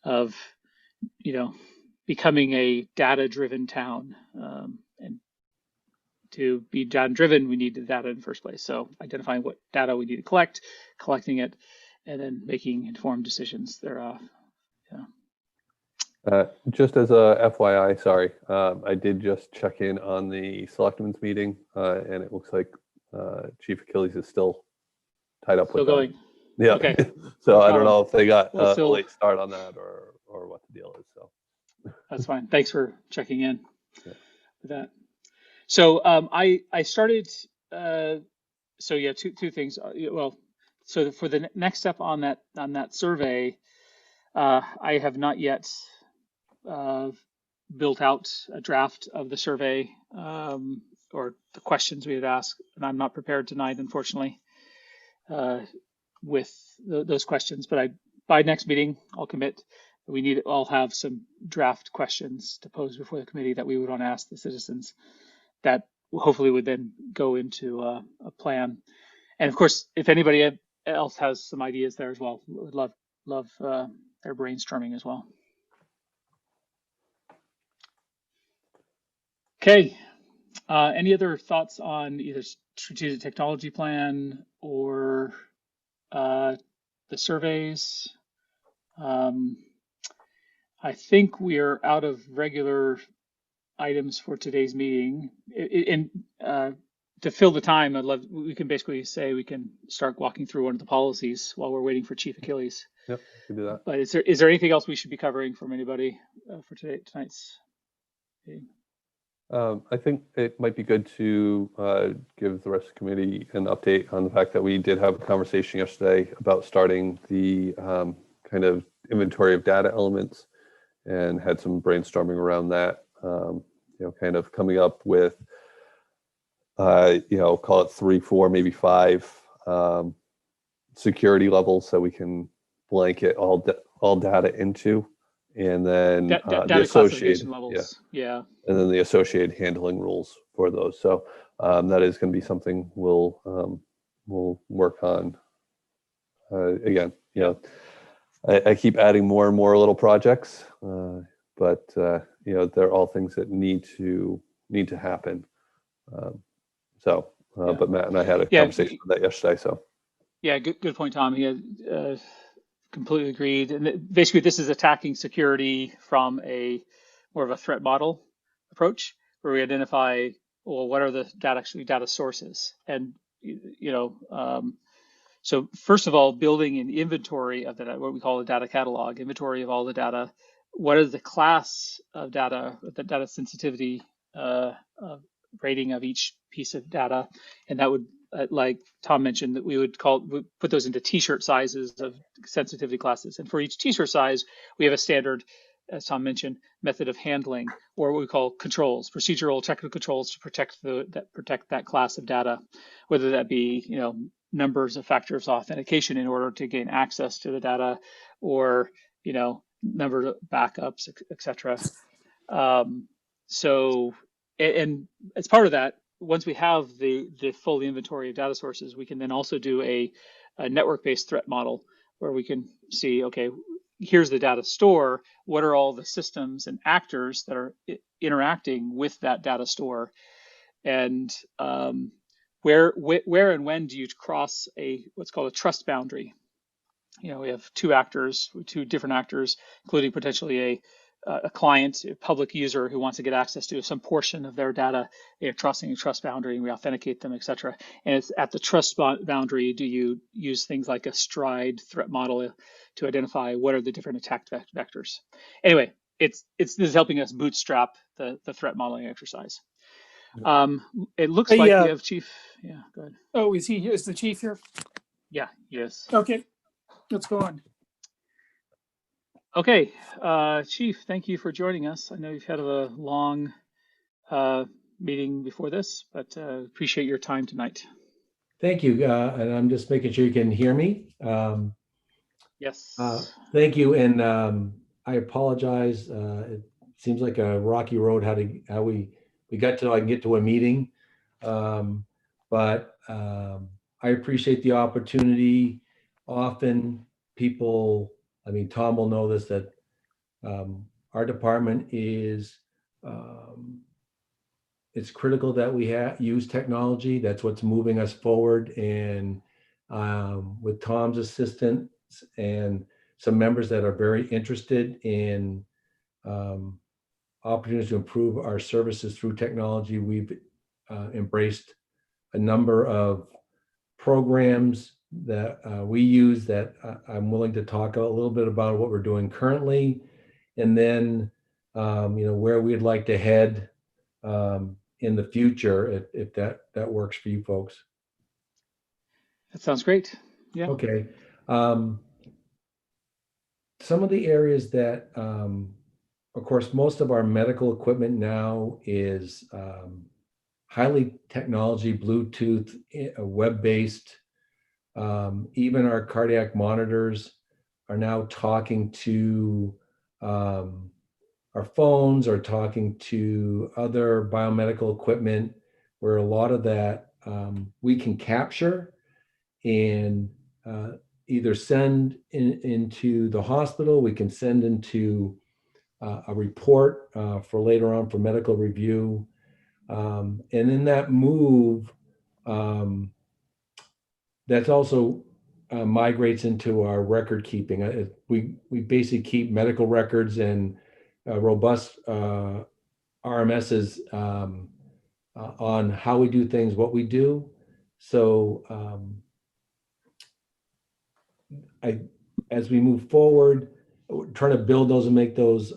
of becoming a data-driven town. And to be data-driven, we need the data in the first place. So identifying what data we need to collect, collecting it, and then making informed decisions thereof. Just as a FYI, sorry, I did just check in on the selectmen's meeting, and it looks like Chief Achilles is still tied up with going. Yeah. Okay. So I don't know if they got We'll a late start on that or what the deal is. So that's fine. Thanks for checking in Yeah. with that. So I started. So yeah, two things. Well, So for the next step on that survey, I have not yet built out a draft of the survey or the questions we would ask, and I'm not prepared tonight, unfortunately, with those questions. But by next meeting, I'll commit. I'll have some draft questions to pose before the committee that we would want to ask the citizens. That hopefully would then go into a plan. And of course, if anybody else has some ideas there as well, would love their brainstorming as well. Okay. Any other thoughts on either strategic technology plan or the surveys? I think we are out of regular items for today's meeting. To fill the time, we can basically say we can start walking through one of the policies while we're waiting for Chief Achilles. Yep, we can do that. But is there anything else we should be covering from anybody for tonight's meeting? I think it might be good to give the rest of the committee an update on the fact that we did have a conversation yesterday about starting the kind of inventory of data elements, and had some brainstorming around that. Kind of coming up with call it 3, 4, maybe 5 security levels that we can blanket all data into, and then Data the associated levels. Yeah. and then the associated handling rules for those. So that is going to be something we'll work on. Again, I keep adding more and more little projects, but they're all things that need to happen. But Matt and I had a conversation about that yesterday. So yeah, good point, Tom. He had completely agreed. And basically, this is attacking security from more of a threat model approach, where we identify, well, what are the data sources, and so first of all, building an inventory of what we call a data catalog, inventory of all the data. What is the class of data, the data sensitivity rating of each piece of data? And that would, like Tom mentioned, that we put those into t-shirt sizes of sensitivity classes. And for each t-shirt size, we have a standard, as Tom mentioned, method of handling, or what we call controls, procedural technical controls to protect that class of data, whether that be, numbers of factors of authentication in order to gain access to the data, or, number of backups, etc. So, and as part of that, once we have the full inventory of data sources, we can then also do a network-based threat model, where we can see, okay, here's the data store. What are all the systems and actors that are interacting with that data store? And where and when do you cross what's called a trust boundary? We have two different actors, including potentially a client, a public user who wants to get access to some portion of their data, crossing a trust boundary, and we authenticate them, etc. And it's at the trust boundary, do you use things like a stride threat model to identify what are the different attack vectors? Anyway, this is helping us bootstrap the threat modeling exercise. It looks like we have Chief. Yeah, go ahead. Oh, is the chief here? Yeah, yes. Okay, let's go on. Okay, Chief, thank you for joining us. I know you've had a long meeting before this, but appreciate your time tonight. Thank you, and I'm just making sure you can hear me. Yes. Thank you, and I apologize. It seems like a rocky road how we got to get to a meeting, but I appreciate the opportunity. Often people, Tom will know this, that our department is, it's critical that we use technology. That's what's moving us forward. And with Tom's assistance and some members that are very interested in opportunities to improve our services through technology, we've embraced a number of programs that we use that I'm willing to talk a little bit about what we're doing currently, and then where we'd like to head in the future, if that works for you folks. That sounds great. Yeah. Okay. Some of the areas that, of course, most of our medical equipment now is highly technology, Bluetooth, web-based. Even our cardiac monitors are now talking to our phones, or talking to other biomedical equipment, where a lot of that we can capture and either send into the hospital, we can send into a report for later on for medical review. And in that move, that's also migrates into our record keeping. We basically keep medical records and robust RMSs on how we do things, what we do. So as we move forward, we're trying to build those and make those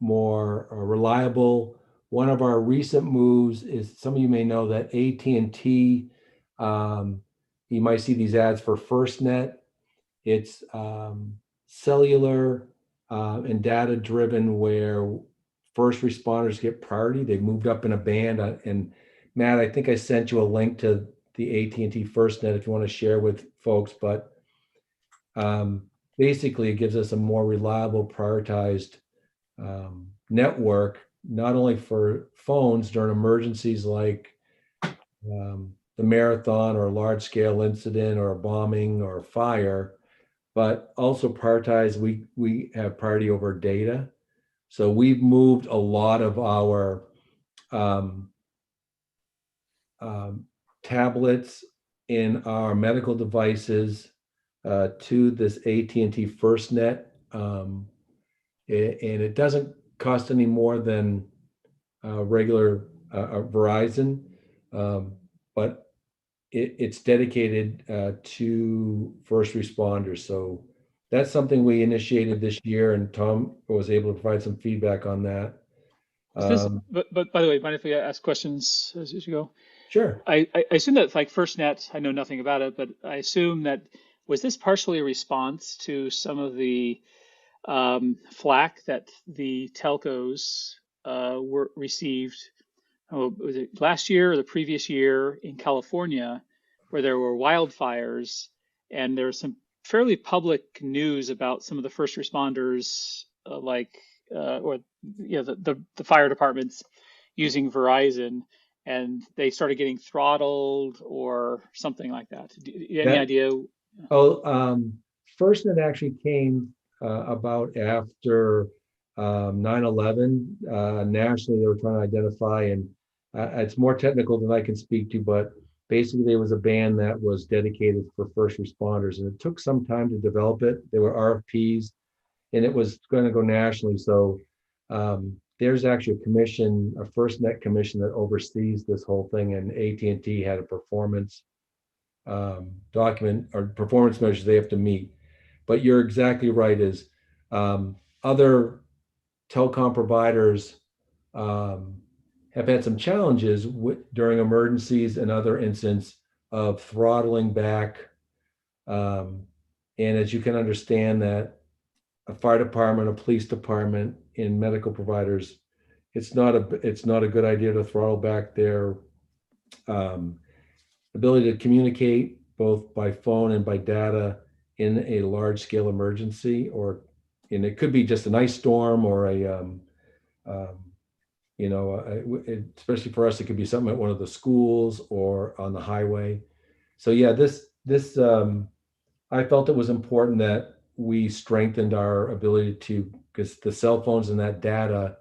more reliable. One of our recent moves is, some of you may know that AT&T, you might see these ads for FirstNet. It's cellular and data driven, where first responders get priority. They've moved up in a band. And Matt, I think I sent you a link to the AT&T FirstNet if you want to share with folks. But basically, it gives us a more reliable, prioritized network, not only for phones during emergencies like the marathon or a large scale incident or a bombing or a fire, but also prioritize. We have priority over data. So we've moved a lot of our tablets in our medical devices to this AT&T FirstNet, and it doesn't cost any more than regular Verizon, but it's dedicated to first responders. So that's something we initiated this year, and Tom was able to provide some feedback on that. But by the way, mind if we ask questions as you go? Sure. I assume that, like, FirstNet, I know nothing about it, but I assume that, was this partially a response to some of the flack that the telcos received, was it last year or the previous year in California, where there were wildfires, and there was some fairly public news about some of the first responders, the fire departments using Verizon, and they started getting throttled or something like that. Any idea? FirstNet actually came about after 9/11. Nationally, they were trying to identify, and it's more technical than I can speak to, but basically there was a band that was dedicated for first responders, and it took some time to develop it. There were RFPs, and it was going to go nationally. So there's actually a commission, a FirstNet commission, that oversees this whole thing, and AT&T had a performance document or performance measures they have to meet. But you're exactly right, is other telecom providers have had some challenges during emergencies and other incidents of throttling back. And as you can understand, that a fire department, a police department, in medical providers, it's not a good idea to throttle back their ability to communicate both by phone and by data in a large scale emergency, and it could be just an ice storm or especially for us, it could be something at one of the schools or on the highway. So yeah, this I felt it was important that we strengthened our ability to, because the cell phones and that data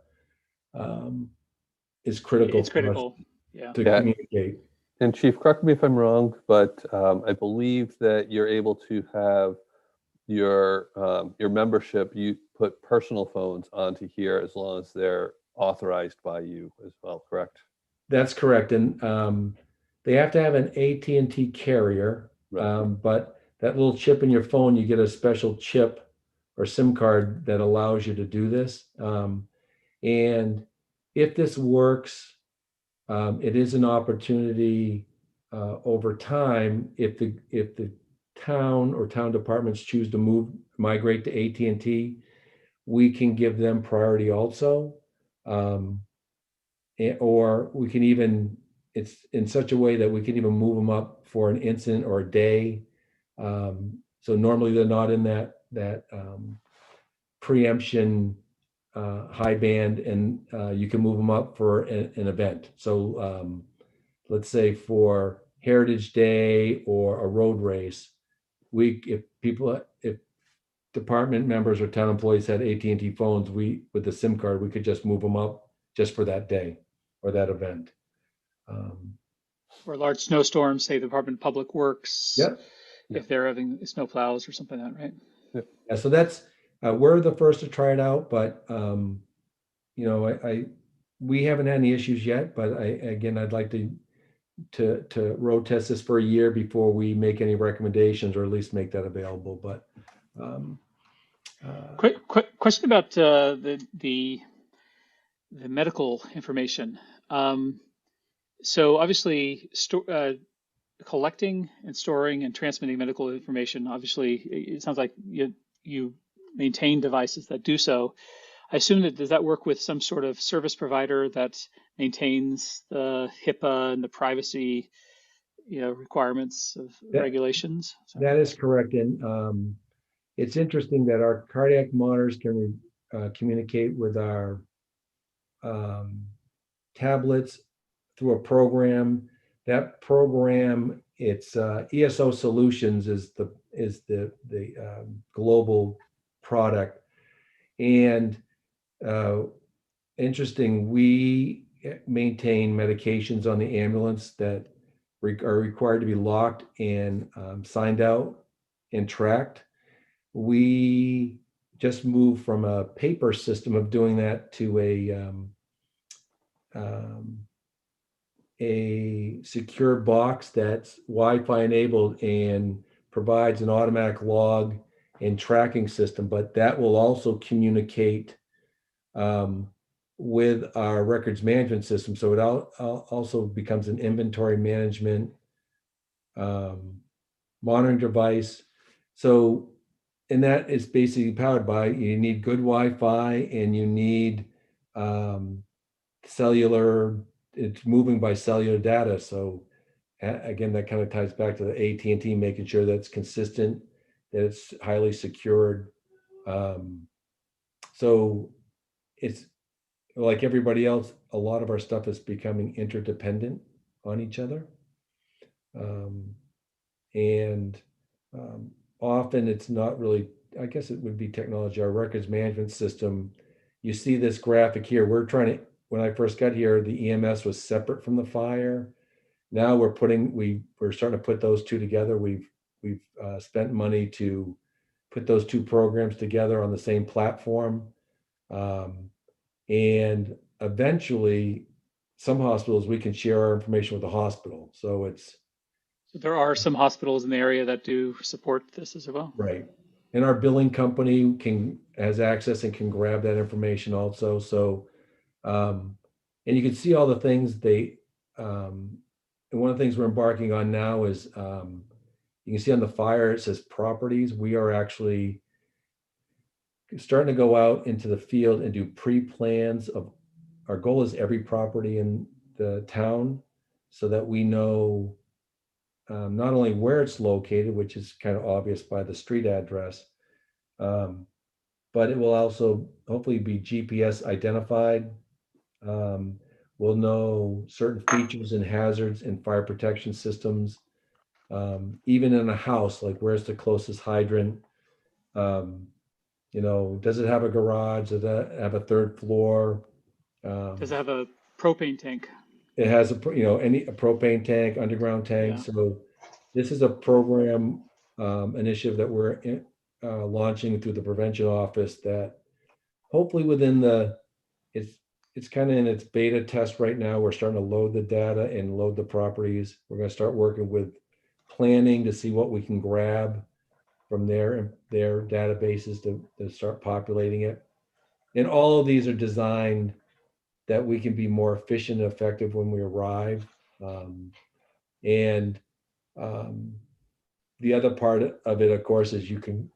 is critical. It's critical, yeah, to communicate. And Chief, correct me if I'm wrong, but I believe that you're able to have your membership, you put personal phones onto here as long as they're authorized by you as well, correct? That's correct. And they have to have an AT&T carrier, Right. but that little chip in your phone, you get a special chip or SIM card that allows you to do this. And if this works, it is an opportunity over time, if the town or town departments choose to migrate to AT&T, we can give them priority also. Or we can even, it's in such a way that we can even move them up for an instant or a day. So normally they're not in that preemption high band, and you can move them up for an event. So let's say for Heritage Day or a road race, if department members or town employees had AT&T phones, with the SIM card, we could just move them up just for that day or that event. Or large snowstorms, say the Department of Public Works, Yep. if they're having snow plows or something like that, right? Yeah, so that's we're the first to try it out, but we haven't had any issues yet. But I'd like to road test this for a year before we make any recommendations, or at least make that available. But Quick question about the medical information. So obviously, collecting and storing and transmitting medical information. Obviously, it sounds like you maintain devices that do so. I assume does that work with some sort of service provider that maintains the HIPAA and the privacy, requirements of regulations? So. That is correct, and it's interesting that our cardiac monitors can communicate with our tablets through a program. That program, it's ESO Solutions is the global product, and interesting. We maintain medications on the ambulance that are required to be locked and signed out and tracked. We just moved from a paper system of doing that to a secure box that's Wi-Fi enabled and provides an automatic log and tracking system, but that will also communicate with our records management system. So it also becomes an inventory management monitoring device. So, and that is basically powered by, you need good Wi-Fi and you need cellular, it's moving by cellular data. So again, that kind of ties back to the AT&T, making sure that's consistent, that it's highly secured. So it's like everybody else, a lot of our stuff is becoming interdependent on each other. Often it's not really, I guess it would be technology, our records management system. You see this graphic here. When I first got here, the EMS was separate from the fire. Now we're starting to put those two together. We've spent money to put those two programs together on the same platform. And eventually, some hospitals, we can share our information with the hospital. So there are some hospitals in the area that do support this as well. Right. And our billing company has access and can grab that information also. So, and you can see all the things and one of the things we're embarking on now is, you can see on the fire, it says properties. We are actually starting to go out into the field and do pre-plans of, our goal is every property in the town, so that we know not only where it's located, which is kind of obvious by the street address, but it will also hopefully be GPS identified. We'll know certain features and hazards in fire protection systems, even in a house, like where's the closest hydrant? Does it have a garage? Does it have a third floor? Does it have a propane tank? It has a propane tank, underground tank. Yeah. So this is a program initiative that we're launching through the prevention office, that hopefully it's kind of in its beta test right now. We're starting to load the data and load the properties. We're going to start working with planning to see what we can grab from their databases to start populating it. And all of these are designed that we can be more efficient and effective when we arrive. the other part of it, of course, is you can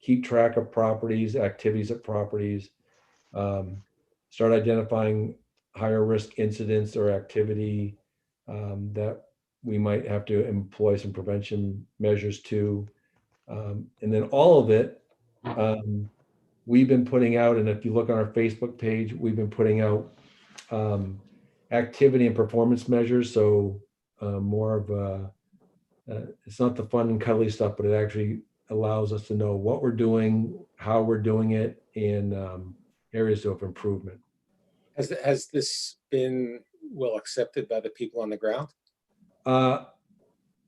keep track of properties, activities at properties, start identifying higher risk incidents or activity that we might have to employ some prevention measures to. And then all of it, we've been putting out, and if you look on our Facebook page, we've been putting out activity and performance measures. So more of it's not the fun and cuddly stuff, but it actually allows us to know what we're doing, how we're doing it, and areas of improvement. Has this been well accepted by the people on the ground?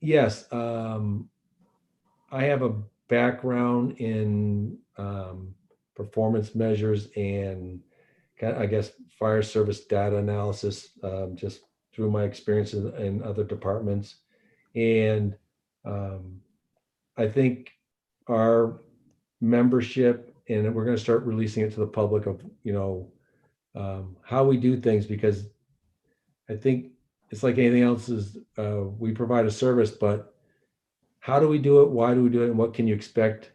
Yes. I have a background in performance measures and I guess fire service data analysis, just through my experiences in other departments. And I think our membership, and we're going to start releasing it to the public of, how we do things, because I think it's like anything else is we provide a service, but how do we do it? Why do we do it? And what can you expect?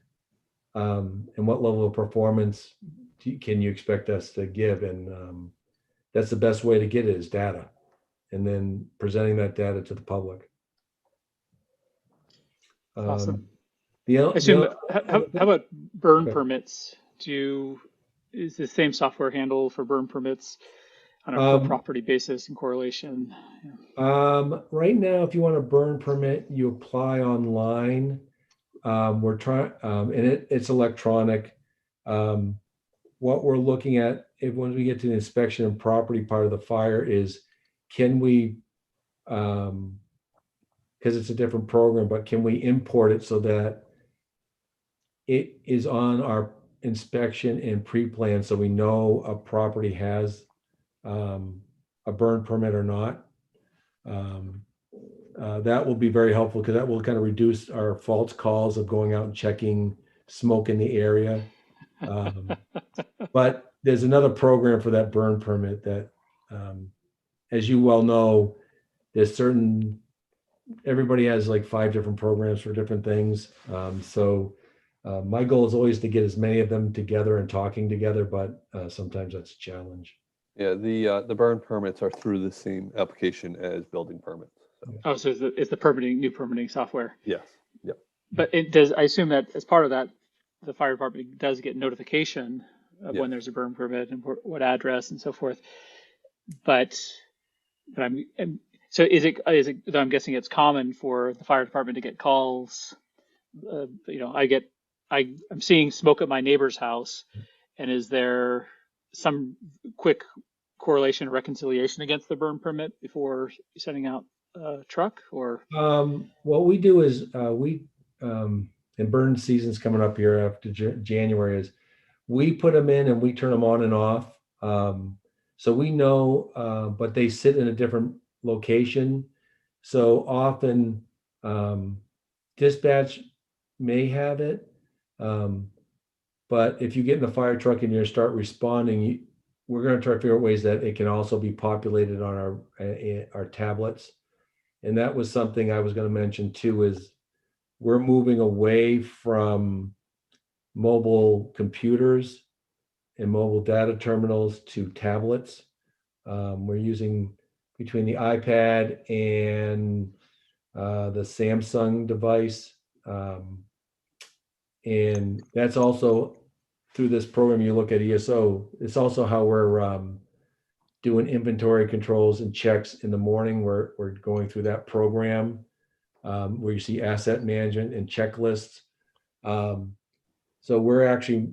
And what level of performance can you expect us to give? And that's the best way to get it, is data, and then presenting that data to the public. Awesome. How about burn permits? Is the same software handle for burn permits on a per property basis and correlation? Right now, if you want a burn permit, you apply online. We're trying, and it's electronic. What we're looking at, when we get to the inspection and property part of the fire, is can we, because it's a different program, but can we import it so that it is on our inspection and pre-plan, so we know a property has a burn permit or not. That will be very helpful, because that will kind of reduce our false calls of going out and checking smoke in the area. But there's another program for that burn permit that, as you well know, everybody has like 5 different programs for different things. So my goal is always to get as many of them together and talking together, but sometimes that's a challenge. Yeah, the burn permits are through the same application as building permits. So. Oh, so it's the new permitting software. Yes. Yep. But it does. I assume that as part of that, the fire department does get notification of when there's a burn permit and what address and so forth. But so is it? I'm guessing it's common for the fire department to get calls. I'm seeing smoke at my neighbor's house, and is there some quick correlation or reconciliation against the burn permit before sending out a truck? Or what we do is and burn season's coming up here after January, is we put them in and we turn them on and off. So we know, but they sit in a different location. So often dispatch may have it. But if you get in the fire truck and you start responding, we're going to try to figure out ways that it can also be populated on our tablets. And that was something I was going to mention too, is we're moving away from mobile computers and mobile data terminals to tablets. We're using between the iPad and the Samsung device. And that's also through this program. You look at ESO, it's also how we're doing inventory controls and checks in the morning. We're going through that program where you see asset management and checklists. So we're actually,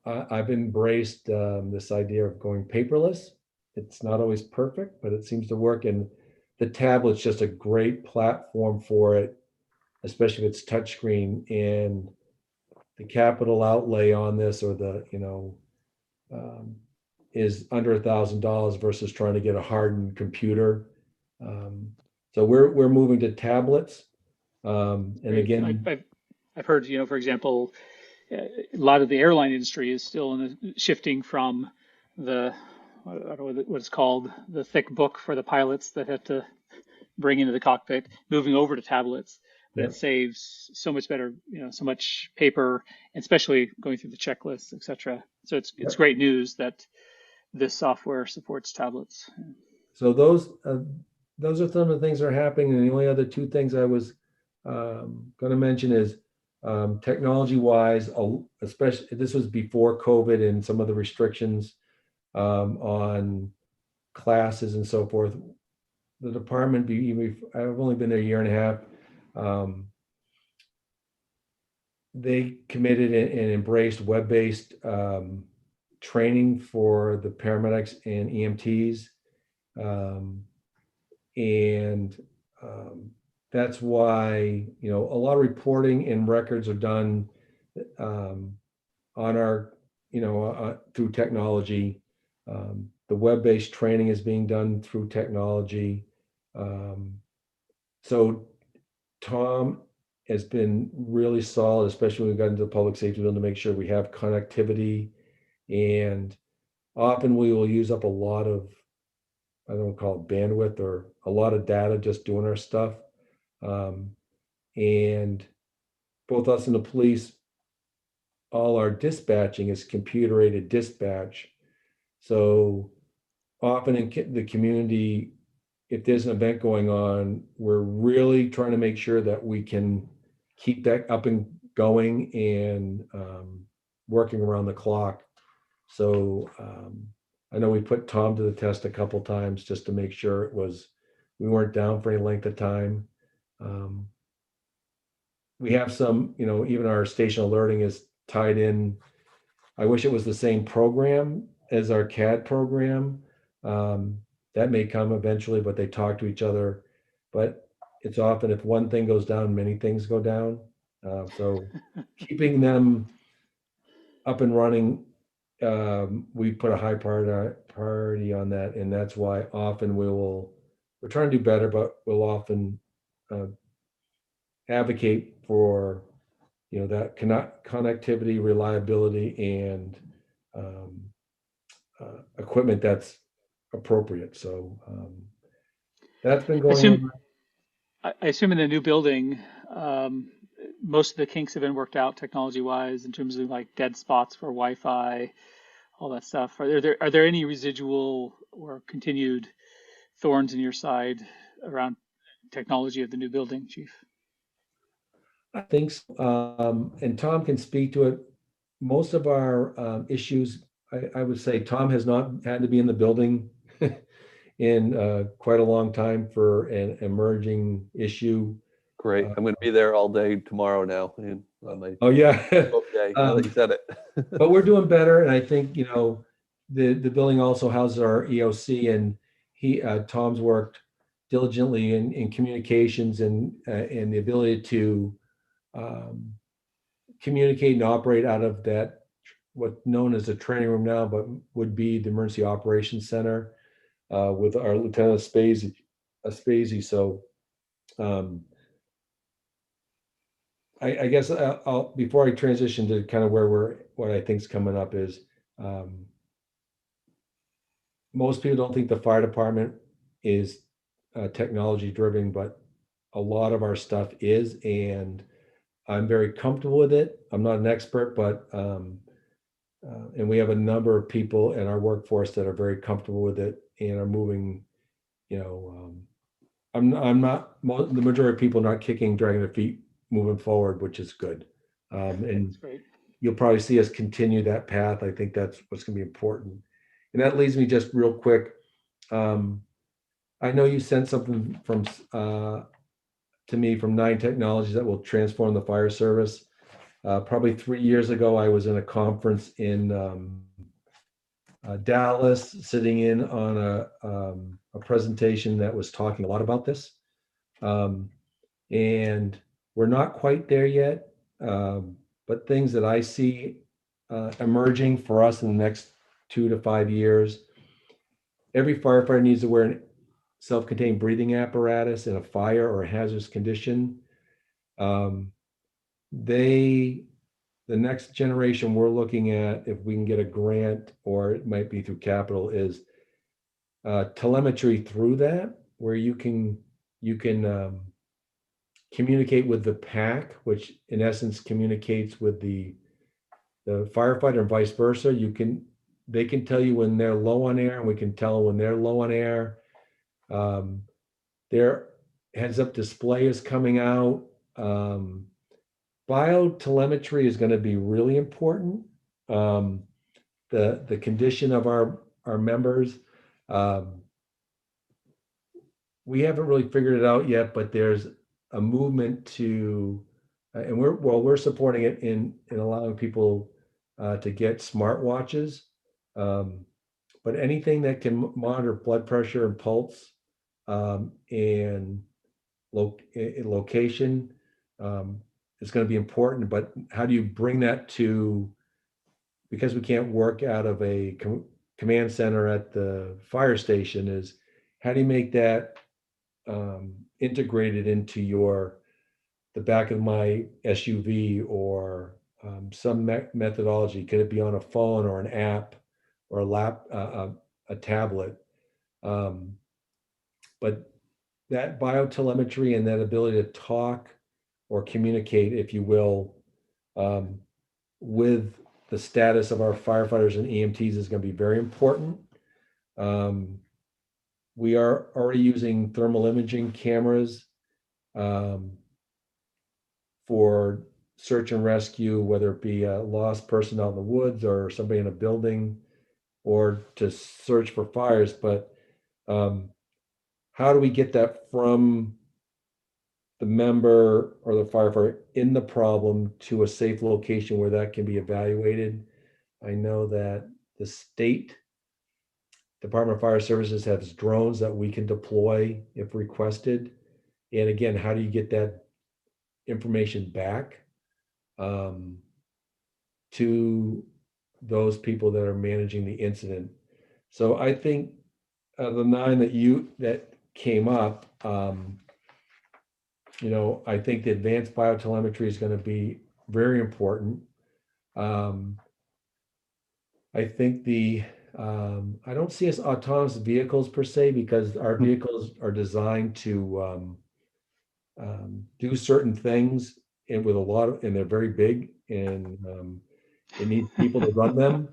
I've embraced this idea of going paperless. It's not always perfect, but it seems to work. And the tablet's just a great platform for it, especially if it's touchscreen. And the capital outlay on this, or is under $1,000 versus trying to get a hardened computer. So we're moving to tablets. And again, I've heard, for example, a lot of the airline industry is still shifting from I don't know what it's called, the thick book for the pilots that have to bring into the cockpit, moving over to tablets. that saves so much better, so much paper, and especially going through the checklists, et cetera. So it's great news that this software supports tablets. So those are some of the things that are happening. And the only other two things I was going to mention is technology-wise, especially this was before COVID and some of the restrictions on classes and so forth. The department, I've only been there a year and a half. They committed and embraced web-based training for the paramedics and EMTs. That's why, a lot of reporting and records are done on our, through technology. The web-based training is being done through technology. So Tom has been really solid, especially when we got into the public safety building, to make sure we have connectivity. And often we will use up a lot of, I don't call it bandwidth, or a lot of data just doing our stuff. And both us and the police, all our dispatching is computer-aided dispatch. So often in the community, if there's an event going on, we're really trying to make sure that we can keep that up and going and working around the clock. So I know we put Tom to the test a couple times just to make sure we weren't down for any length of time. We have some, even our station alerting is tied in. I wish it was the same program as our CAD program. That may come eventually, but they talk to each other. But it's often if one thing goes down, many things go down. So keeping them up and running, we put a high priority on that, and that's why often we're trying to do better, but we'll often advocate for that connectivity, reliability, and equipment that's appropriate. So that's been going on. I assume in the new building, most of the kinks have been worked out technology-wise in terms of like dead spots for Wi-Fi, all that stuff. Are there any residual or continued thorns in your side around technology of the new building, Chief? I think so. And Tom can speak to it. Most of our issues, I would say Tom has not had to be in the building in quite a long time for an emerging issue. Great. I'm going to be there all day tomorrow now. And on my Oh yeah. okay, now that you said it. But we're doing better, and I think the building also houses our EOC, and Tom's worked diligently in communications and the ability to communicate and operate out of that, what's known as a training room now, but would be the Emergency Operations Center with our Lieutenant Aspesi. So I guess I'll before I transition to kind of what I think is coming up is most people don't think the fire department is technology driven, but a lot of our stuff is, and I'm very comfortable with it. I'm not an expert, but and we have a number of people in our workforce that are very comfortable with it and are moving. I'm not the majority of people not kicking, dragging their feet, moving forward, which is good. And That's great. You'll probably see us continue that path. I think that's what's going to be important. And that leads me just real quick. I know you sent something from to me from 9 Technologies that will transform the fire service. Probably 3 years ago, I was in a conference in Dallas, sitting in on a presentation that was talking a lot about this. And we're not quite there yet, but things that I see emerging for us in the next 2 to 5 years. Every firefighter needs to wear a self-contained breathing apparatus in a fire or a hazardous condition. The next generation we're looking at, if we can get a grant, or it might be through capital, is telemetry through that, where you can communicate with the pack, which in essence communicates with the firefighter and vice versa. They can tell you when they're low on air, and we can tell when they're low on air. Their heads-up display is coming out. Biotelemetry is going to be really important. The condition of our members. We haven't really figured it out yet, but there's a movement to, and we're supporting it in allowing people to get smartwatches. But anything that can monitor blood pressure and pulse and location is going to be important. But how do you bring that to, because we can't work out of a command center at the fire station, is how do you make that integrated into the back of my SUV, or some methodology? Could it be on a phone or an app or a tablet? But that biotelemetry and that ability to talk or communicate, if you will, with the status of our firefighters and EMTs is going to be very important. We are already using thermal imaging cameras for search and rescue, whether it be a lost person out in the woods or somebody in a building, or to search for fires. But how do we get that from the member or the firefighter in the problem to a safe location where that can be evaluated? I know that the state Department of Fire Services has drones that we can deploy if requested. And again, how do you get that information back to those people that are managing the incident? So I think the 9 that came up, I think the advanced biotelemetry is going to be very important. I think I don't see us autonomous vehicles per se, because our vehicles are designed to do certain things, and they're very big, and it needs people to run them.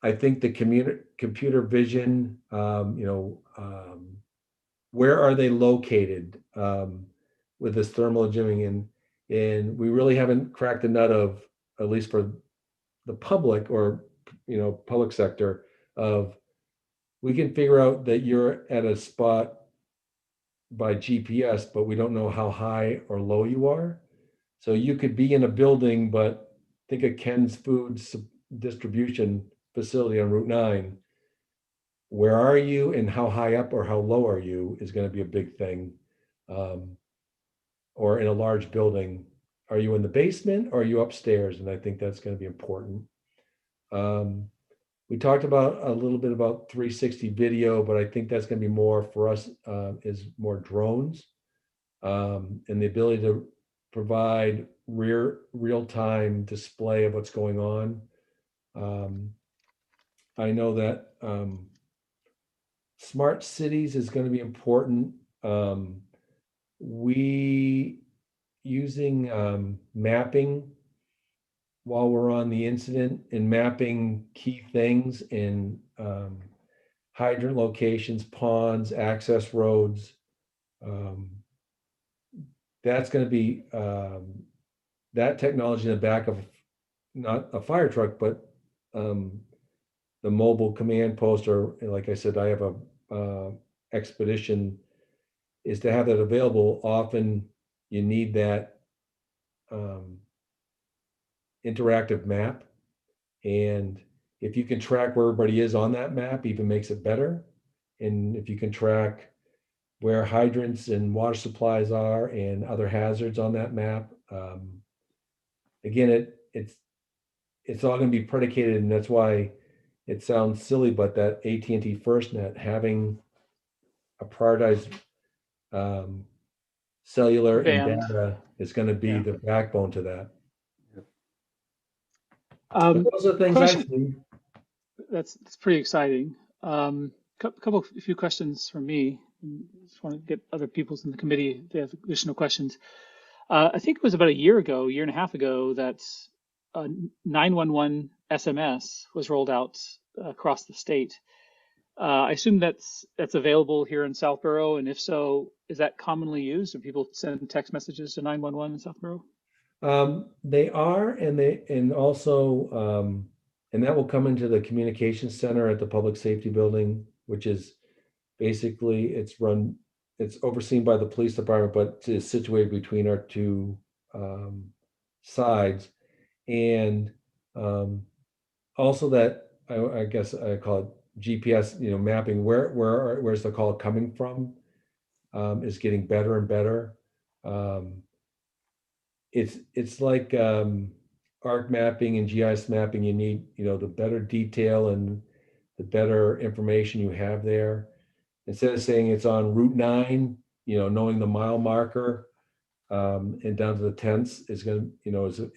I think the computer vision, where are they located with this thermal imaging, and we really haven't cracked the nut of, at least for the public or public sector, of we can figure out that you're at a spot by GPS, but we don't know how high or low you are. So you could be in a building, but think of Ken's food distribution facility on Route 9. Where are you, and how high up or how low are you is going to be a big thing. Or in a large building, are you in the basement or are you upstairs? And I think that's going to be important. We talked about a little bit about 360 video, but I think that's going to be more for us, is more drones, and the ability to provide real-time display of what's going on. I know that smart cities is going to be important. We using mapping while we're on the incident, and mapping key things in hydrant locations, ponds, access roads. That's going to be that technology in the back of not a fire truck, but the mobile command post, or like I said, I have a expedition, is to have that available. Often you need that interactive map, and if you can track where everybody is on that map, even makes it better. And if you can track where hydrants and water supplies are and other hazards on that map, again, it's all going to be predicated, and that's why it sounds silly, but that AT&T FirstNet, having a prioritized cellular and Band. data, is going to be Yeah. the backbone to that. Those are things I see. That's pretty exciting. A few questions from me. And just want to get other people's in the committee if they have additional questions. I think it was about a year and a half ago, that 911 SMS was rolled out across the state. I assume that's available here in Southborough, and if so, is that commonly used? Do people send text messages to 911 in Southborough? They are, and also, and that will come into the communications center at the Public Safety Building, which is basically, it's overseen by the police department, but is situated between our two sides. And also that, I guess I call it GPS, mapping, where's the call coming from, is getting better and better. It's like ARC mapping and GIS mapping. You need, the better detail and the better information you have there. Instead of saying it's on Route 9, knowing the mile marker and down to the tenths is going to,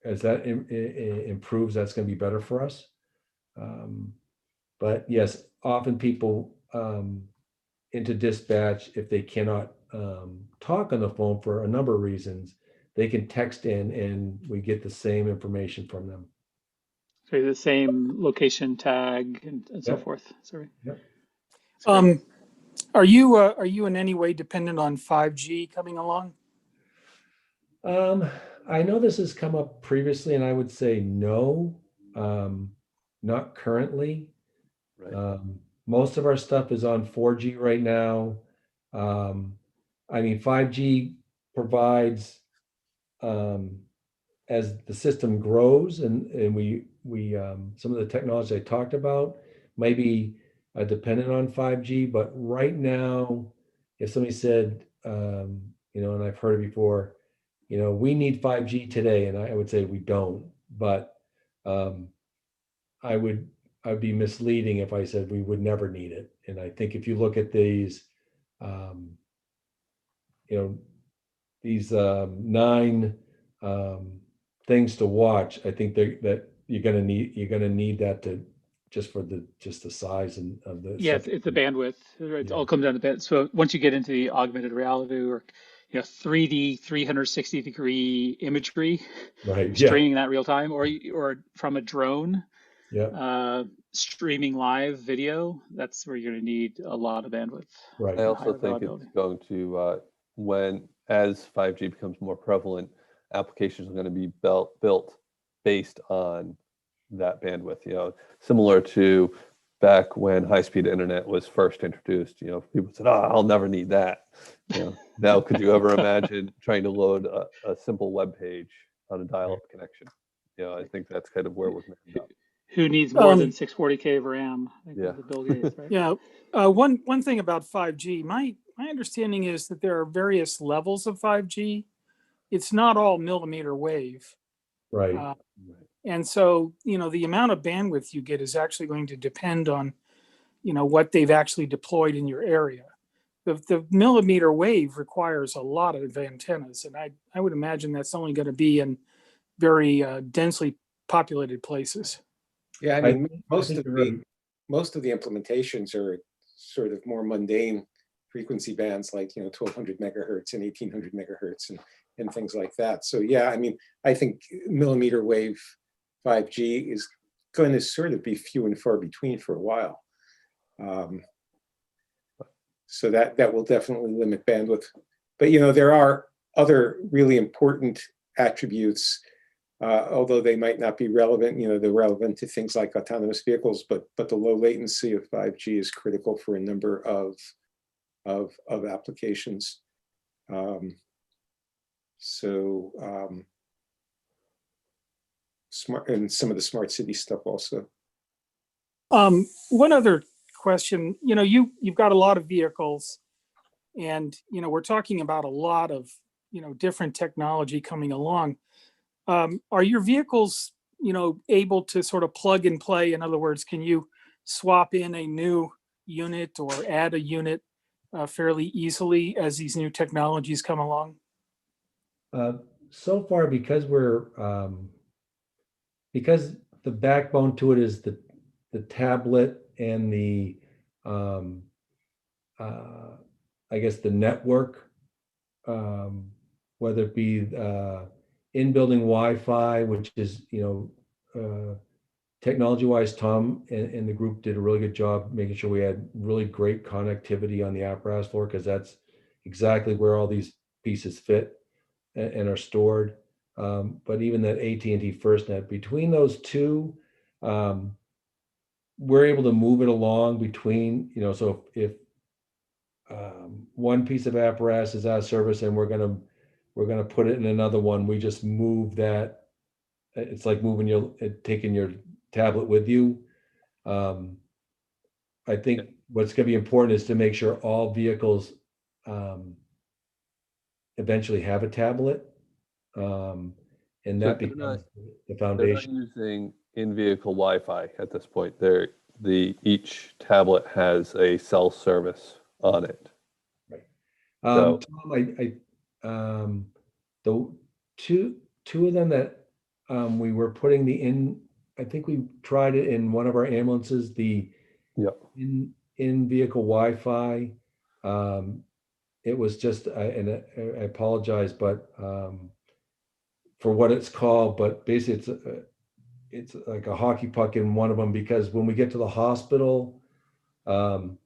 as that improves, that's going to be better for us. But yes, often people into dispatch, if they cannot talk on the phone for a number of reasons, they can text in and we get the same information from them. Okay, the same location tag and so forth. Sorry. Yep. Are you in any way dependent on 5G coming along? I know this has come up previously, and I would say no, not currently. Right. Most of our stuff is on 4G right now. 5G provides, as the system grows, and we some of the technology I talked about might be dependent on 5G, but right now, if somebody said, and I've heard it before, we need 5G today, and I would say we don't, but I would be misleading if I said we would never need it. And I think if you look at these, these 9 things to watch, I think that you're gonna need that to just the size and of the Yeah, it's the bandwidth. It all comes down to bandwidth. So once you get into the augmented reality or 3D 360-degree imagery, right, streaming that real time, or from a drone, yeah, streaming live video, that's where you're going to need a lot of bandwidth. right. I also think it's going to, as 5G becomes more prevalent, applications are going to be built based on that bandwidth, similar to back when high-speed internet was first introduced. People said, "Oh, I'll never need that." Now, could you ever imagine trying to load a simple web page on a dial-up connection? I think that's kind of where we're going to end up. Who needs more than 640K of RAM? I think Yeah. the Bill Gates, right? Yeah. One thing about 5G, my understanding is that there are various levels of 5G. It's not all millimeter wave. Right. And so, the amount of bandwidth you get is actually going to depend on, what they've actually deployed in your area. The millimeter wave requires a lot of antennas, and I would imagine that's only going to be in very densely populated places. Yeah, most of right. the implementations are sort of more mundane frequency bands, like 1200 megahertz and 1800 megahertz and things like that. So yeah, I think millimeter wave 5G is going to sort of be few and far between for a while. So that will definitely limit bandwidth. But there are other really important attributes, although they might not be relevant. They're relevant to things like autonomous vehicles, but the low latency of 5G is critical for a number of applications. Smart, and some of the smart city stuff also. One other question, you've got a lot of vehicles, and we're talking about a lot of different technology coming along. Are your vehicles able to sort of plug and play? In other words, can you swap in a new unit or add a unit fairly easily as these new technologies come along? So far, because because the backbone to it is the tablet and the I guess the network, whether it be in-building Wi-Fi, which is, technology-wise, Tom and the group did a really good job making sure we had really great connectivity on the apparatus floor, because that's exactly where all these pieces fit and are stored. But even that AT&T FirstNet, between those two, we're able to move it along between, so if one piece of apparatus is out of service and we're gonna put it in another one, we just move that. It's like taking your tablet with you. I think what's going to be important is to make sure all vehicles eventually have a tablet, and that So becomes the they're not foundation. using in-vehicle Wi-Fi at this point. Each tablet has a cell service on it. Right. So- Tom, the two of them that we were putting I think we tried it in one of our ambulances, the in-vehicle Wi-Fi. It was just, and I apologize, but for what it's called, but basically it's like a hockey puck in one of them, because when we get to the hospital, the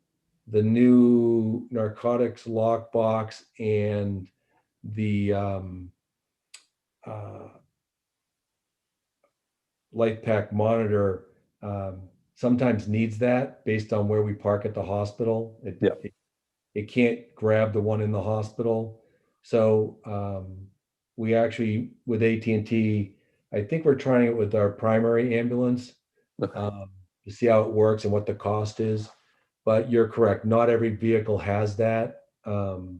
new narcotics lockbox and the life pack monitor sometimes needs that based on where we park at the hospital. It can't grab the one in the hospital. So we actually, with AT&T, I think we're trying it with our primary ambulance to see how it works and what the cost is. But you're correct, not every vehicle has that. And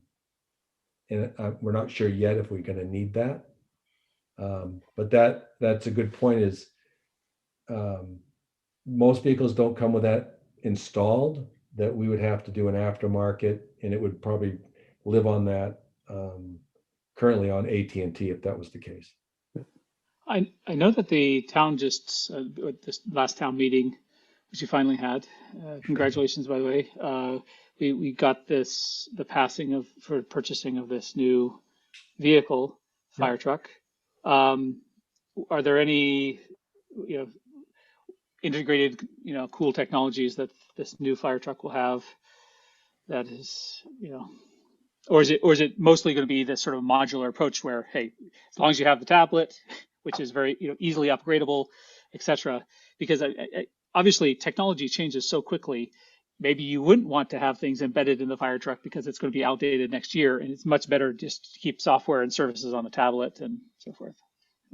we're not sure yet if we're going to need that. But that's a good point, is most vehicles don't come with that installed, that we would have to do an aftermarket, and it would probably live on that currently on AT&T if that was the case. I know that the town just, this last town meeting, which you finally had, congratulations, by the way, we got the passing for purchasing of this new vehicle, fire truck. Are there any, integrated, cool technologies that this new fire truck will have that is, or is it mostly going to be this sort of modular approach where, hey, as long as you have the tablet, which is very, easily upgradable, etc. Because obviously technology changes so quickly. Maybe you wouldn't want to have things embedded in the fire truck because it's going to be outdated next year, and it's much better just to keep software and services on the tablet and so forth.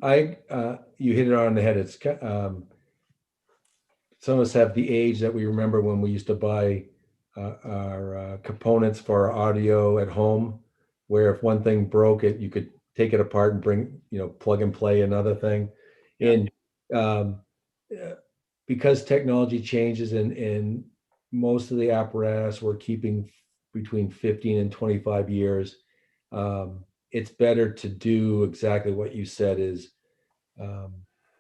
You hit it on the head. It's some of us have the age that we remember when we used to buy our components for our audio at home, where if one thing broke, you could take it apart and bring, plug and play another thing. Yeah. And because technology changes and most of the apparatus we're keeping between 15 and 25 years, it's better to do exactly what you said, is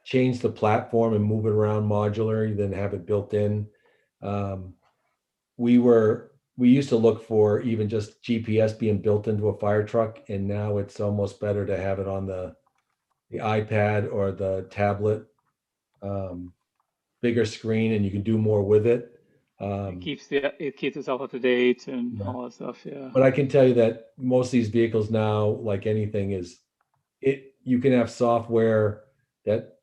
change the platform and move it around modularly than have it built in. We used to look for even just GPS being built into a fire truck, and now it's almost better to have it on the iPad or the tablet, bigger screen, and you can do more with it. It keeps itself up to date and all that stuff. Yeah. But I can tell you that most of these vehicles now, like anything, you can have software that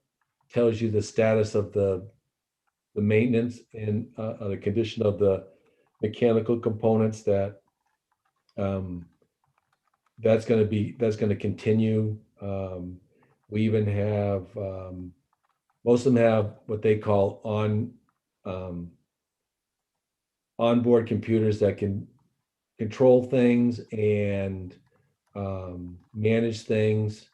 tells you the status of the maintenance and the condition of the mechanical components. That's going to continue. We even have most of them have what they call onboard computers that can control things and manage things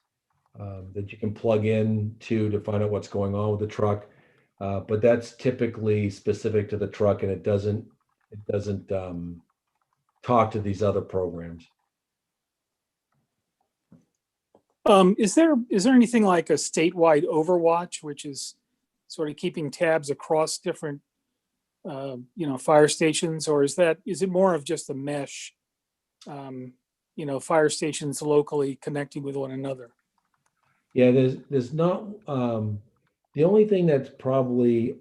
that you can plug in to find out what's going on with the truck. But that's typically specific to the truck, and it doesn't talk to these other programs. Is there anything like a statewide Overwatch, which is sort of keeping tabs across different fire stations, or is it more of just a mesh, fire stations locally connecting with one another? Yeah, there's not, the only thing that's probably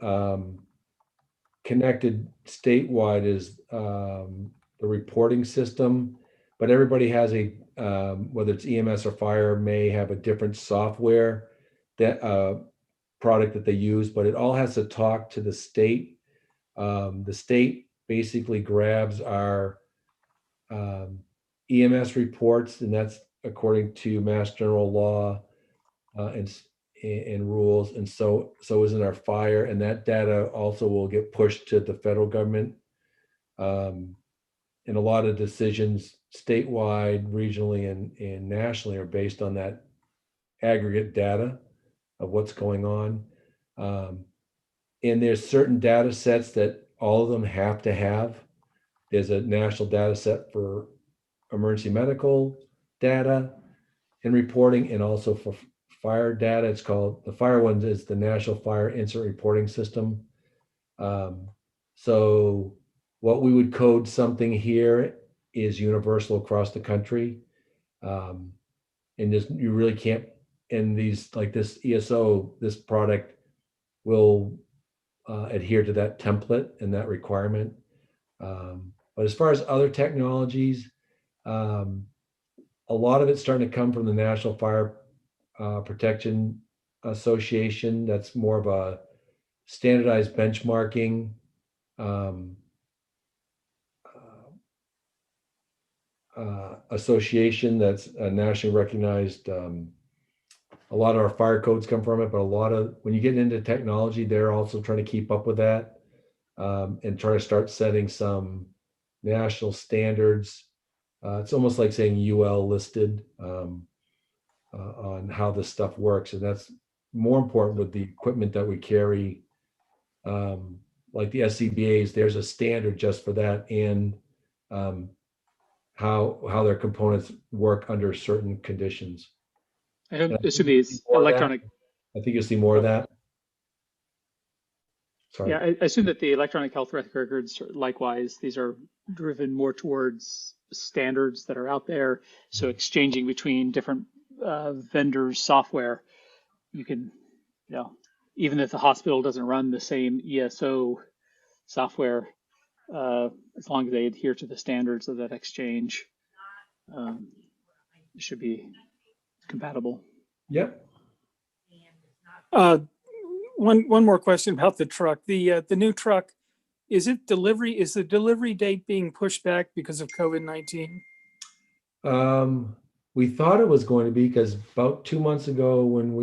connected statewide is the reporting system, but everybody has whether it's EMS or fire, may have a different software that product that they use, but it all has to talk to the state. The state basically grabs our EMS reports, and that's according to Mass General Law and rules, and so isn't our fire, and that data also will get pushed to the federal government. And a lot of decisions statewide, regionally, and nationally are based on that aggregate data of what's going on. And there's certain data sets that all of them have to have. There's a national data set for emergency medical data and reporting, and also for fire data. It's called, the fire one is the National Fire Incident Reporting System. So what we would code something here is universal across the country. And you really can't, and these, like this ESO, this product will adhere to that template and that requirement. But as far as other technologies, a lot of it's starting to come from the National Fire Protection Association. That's more of a standardized benchmarking association that's nationally recognized. A lot of our fire codes come from it, but a lot of, when you get into technology, they're also trying to keep up with that and try to start setting some national standards. It's almost like saying UL listed on how this stuff works. And that's more important with the equipment that we carry. Like the SCBA's, there's a standard just for that, and how their components work under certain conditions. I assume these electronic. I think you'll see more of that. Sorry. Yeah, I assume that the electronic health records, likewise, these are driven more towards standards that are out there. So exchanging between different vendors' software, you can, even if the hospital doesn't run the same ESO software, as long as they adhere to the standards of that exchange, it should be compatible. Yep. One more question about the truck. The new truck, is the delivery date being pushed back because of COVID-19? We thought it was going to be, because about 2 months ago, when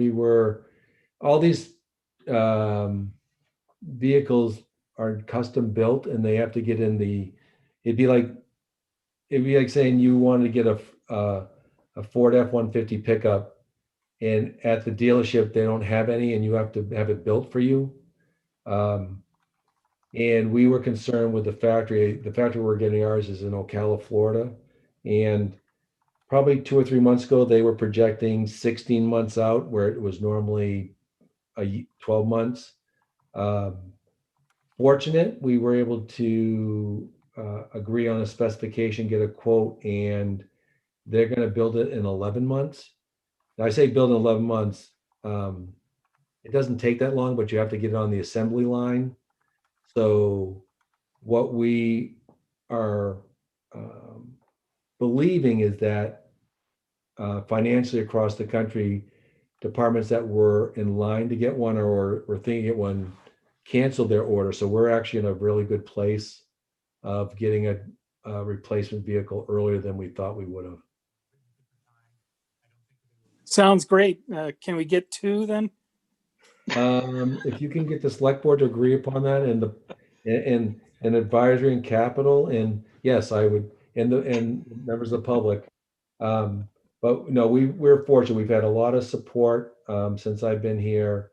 all these vehicles are custom built, and they have to get in it'd be like saying you wanted to get a Ford F-150 pickup, and at the dealership they don't have any, and you have to have it built for you. And we were concerned with the factory we're getting ours is in Ocala, Florida, and probably 2 or 3 months ago they were projecting 16 months out, where it was normally 12 months. Fortunate, we were able to agree on a specification, get a quote, and they're going to build it in 11 months. Now, I say build in 11 months. It doesn't take that long, but you have to get it on the assembly line. So what we are believing is that financially across the country, departments that were in line to get one or were thinking to get one canceled their order. So we're actually in a really good place of getting a replacement vehicle earlier than we thought we would have. Sounds great. Can we get 2 then? If you can get the select board to agree upon that, and advisory and capital, and yes, I would, and members of the public. But no, we're fortunate. We've had a lot of support since I've been here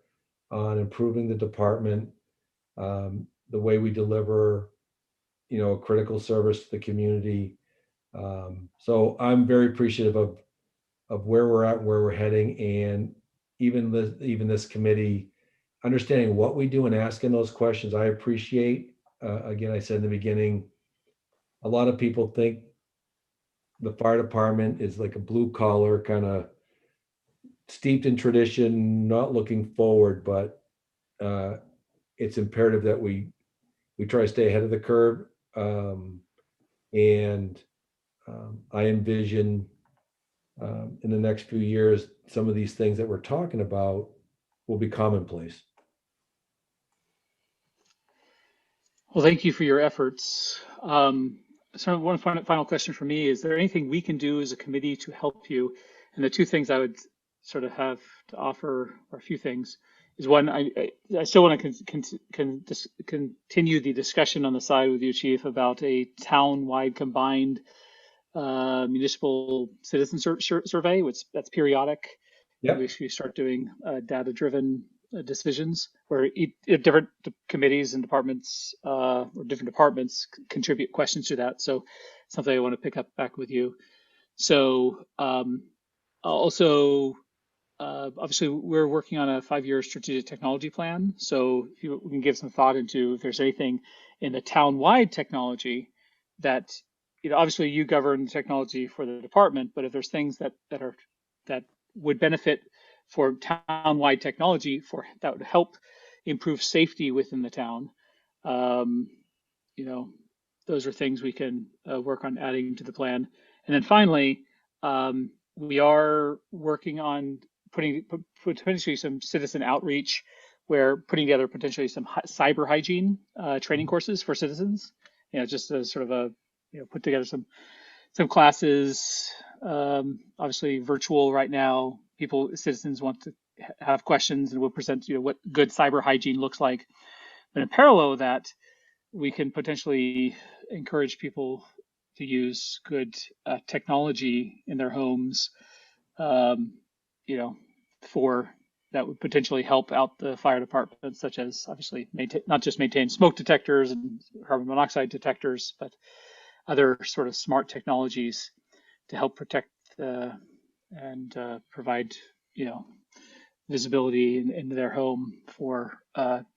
on improving the department, the way we deliver, a critical service to the community. So I'm very appreciative of where we're at, where we're heading, and even this committee understanding what we do and asking those questions. I appreciate again, I said in the beginning, a lot of people think the fire department is like a blue collar kind of steeped in tradition, not looking forward, but it's imperative that we try to stay ahead of the curve. And I envision in the next few years, some of these things that we're talking about will be commonplace. Well, thank you for your efforts. So one final question for me, is there anything we can do as a committee to help you? And the two things I would sort of have to offer, or a few things, is one, I still want to continue the discussion on the side with you, Chief, about a town-wide combined municipal citizen survey, which that's periodic. Yep. We should start doing data-driven decisions where different committees and departments or different departments contribute questions to that. So something I want to pick up back with you. So also, obviously, we're working on a 5-year strategic technology plan. So if we can give some thought into if there's anything in the town-wide technology that, obviously you govern technology for the department, but if there's things that would benefit for town-wide technology that would help improve safety within the town, those are things we can work on adding to the plan. And then finally, we are working on putting potentially some citizen outreach. We're putting together potentially some cyber hygiene training courses for citizens. Just as sort of a put together some classes. Obviously, virtual right now. Citizens want to have questions, and we'll present what good cyber hygiene looks like. But in parallel with that, we can potentially encourage people to use good technology in their homes, for that would potentially help out the fire department, such as obviously not just maintain smoke detectors and carbon monoxide detectors, but other sort of smart technologies to help protect and provide visibility into their home for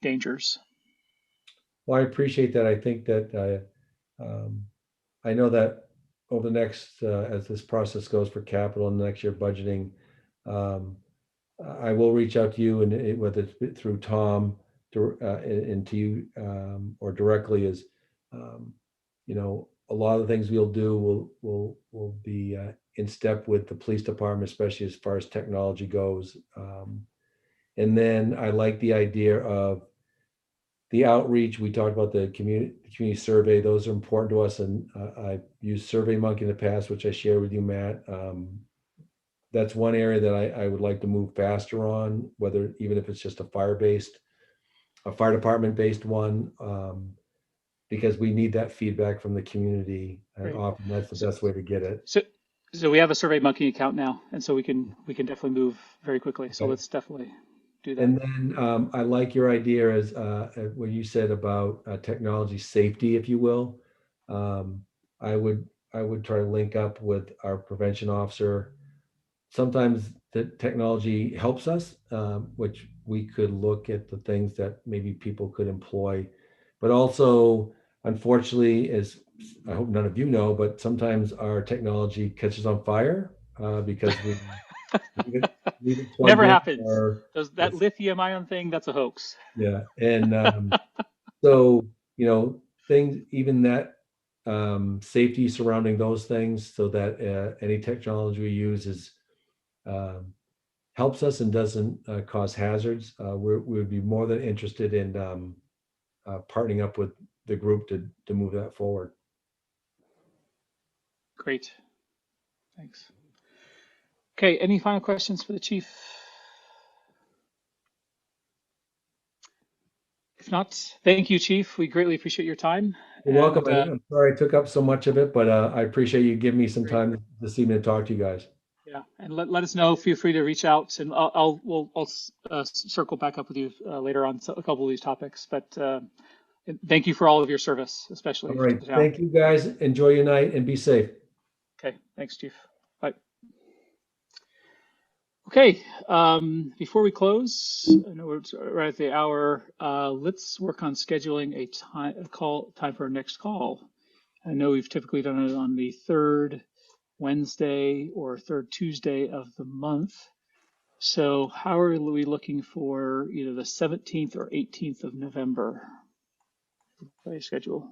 dangers. Well, I appreciate that. I think that I know that over the next, as this process goes for capital and next year budgeting, I will reach out to you, and whether it's through Tom and to you or directly, is a lot of the things we'll do will be in step with the police department, especially as far as technology goes. And then I like the idea of the outreach. We talked about the community survey. Those are important to us. And I've used SurveyMonkey in the past, which I shared with you, Matt. That's one area that I would like to move faster on, even if it's just a fire department-based one, because we need that feedback from the community. And often that's the best way to get it. So we have a SurveyMonkey account now, and so we can definitely move very quickly. So let's definitely do that. And then I like your idea as what you said about technology safety, if you will. I would try to link up with our prevention officer. Sometimes the technology helps us, which we could look at the things that maybe people could employ. But also, unfortunately, as I hope none of you know, but sometimes our technology catches on fire because we leave it plugged never in, happens. That lithium ion thing, that's a hoax. Yeah. And so, things, even that safety surrounding those things, so that any technology we use helps us and doesn't cause hazards. We would be more than interested in partnering up with the group to move that forward. Great. Thanks. Okay, any final questions for the chief? If not, thank you, Chief. We greatly appreciate your time. You're welcome. I'm sorry I took up so much of it, but I appreciate you giving me some time this evening to talk to you guys. Yeah, and let us know. Feel free to reach out, and I'll circle back up with you later on a couple of these topics. But thank you for all of your service, especially. All right. Thank you, guys. Enjoy your night and be safe. Okay. Thanks, Chief. Bye. Okay, before we close, I know we're right at the hour. Let's work on scheduling a time for our next call. I know we've typically done it on the third Wednesday or third Tuesday of the month. So how are we looking for either the 17th or 18th of November? Play schedule.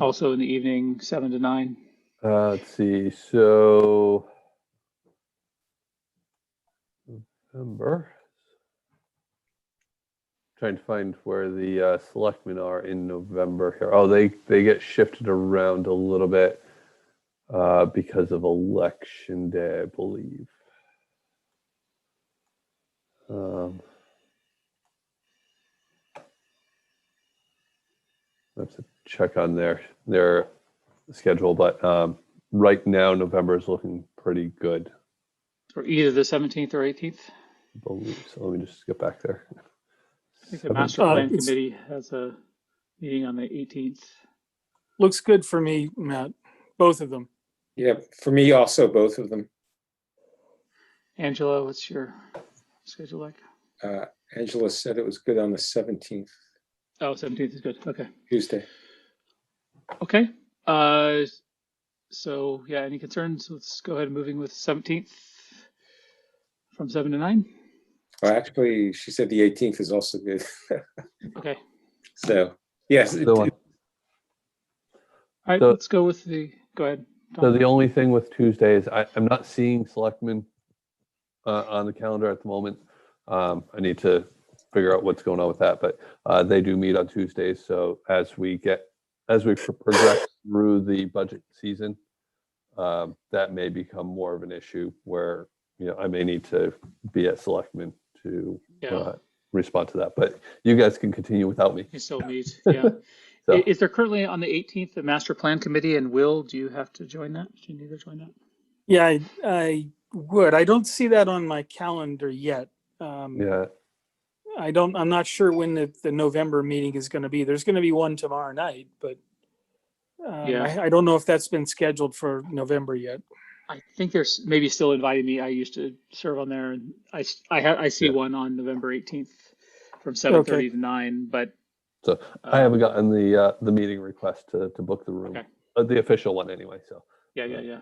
Also in the evening, 7 to 9. Let's see. So November. Trying to find where the selectmen are in November here. Oh, they get shifted around a little bit because of election day, I believe. I have to check on their schedule, but right now November is looking pretty good. Or either the 17th or 18th. I believe so. Let me just get back there. I think the master plan committee has a meeting on the 18th. Looks good for me, Matt. Both of them. Yeah, for me also, both of them. Angela, what's your schedule like? Angela said it was good on the 17th. Oh, 17th is good. Okay. Tuesday. Okay. So yeah, any concerns? Let's go ahead and moving with 17th from 7 to 9. Well, actually, she said the 18th is also good. Okay. So, yes. The one. All right, So- let's go with go ahead. Tom. So the only thing with Tuesday is I'm not seeing selectmen on the calendar at the moment. I need to figure out what's going on with that, but they do meet on Tuesdays. So as we progress through the budget season, that may become more of an issue where I may need to be at selectmen to respond to that. But you guys can continue without me. You still meet, yeah. So- Is there currently on the 18th the master plan committee, and Will, do you have to join that? Do you need to join that? Yeah, I would. I don't see that on my calendar yet. Yeah. I'm not sure when the November meeting is going to be. There's going to be one tomorrow night, but I don't know if that's been scheduled for November yet. I think there's maybe still inviting me. I used to serve on there, and I see one on November 18th from 7:30 to 9. But So I haven't gotten the meeting request to book the room, the official one anyway. So yeah.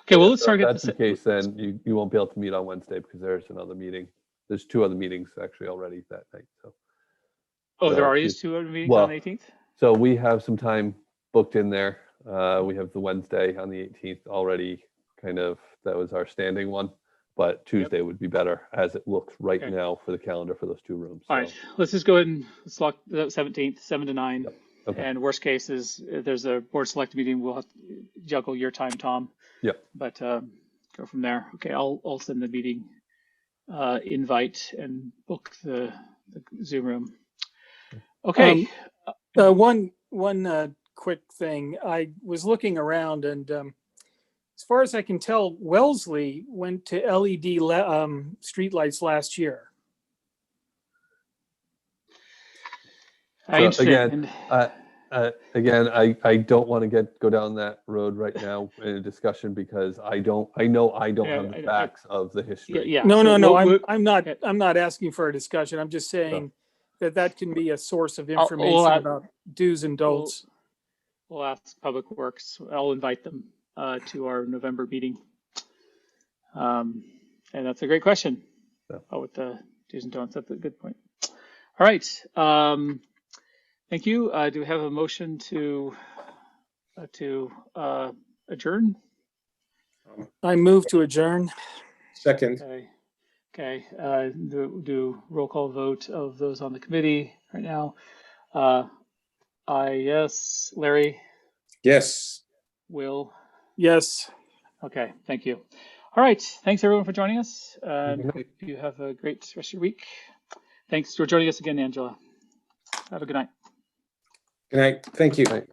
Okay, well, let's so target. If that's the case, then you won't be able to meet on Wednesday because there's another meeting. There's 2 other meetings actually already that night. So There already is 2 other meetings on the 18th. So we have some time booked in there. We have the Wednesday on the 18th already. That was our standing one, but Tuesday would be better as it looks right now for the calendar for those 2 rooms. All right, let's just go ahead and let's lock the 17th, 7 to 9. Yep. Okay. And worst case is if there's a board select meeting, we'll have to juggle your time, Tom. Yep. But go from there. Okay, I'll send the meeting invite and book the Zoom room. Okay. One quick thing. I was looking around, and as far as I can tell, Wellesley went to LED streetlights last year. Again, I don't want to go down that road right now in a discussion because I know I don't have the facts of the history. Yeah. No. So I'm not asking for a discussion. I'm just saying that can be a source of information about do's and don'ts. We'll ask Public Works. I'll invite them to our November meeting. And that's a great question. With the do's and don'ts, that's a good point. All right. Thank you. Do we have a motion to adjourn? I move to adjourn. Second. Okay. Do roll call vote of those on the committee right now. Yes. Larry? Yes. Will? Yes. Okay. Thank you. All right. Thanks everyone for joining us. Hope you have a great rest of your week. Thanks for joining us again, Angela. Have a good night. Good night. Thank you. Right.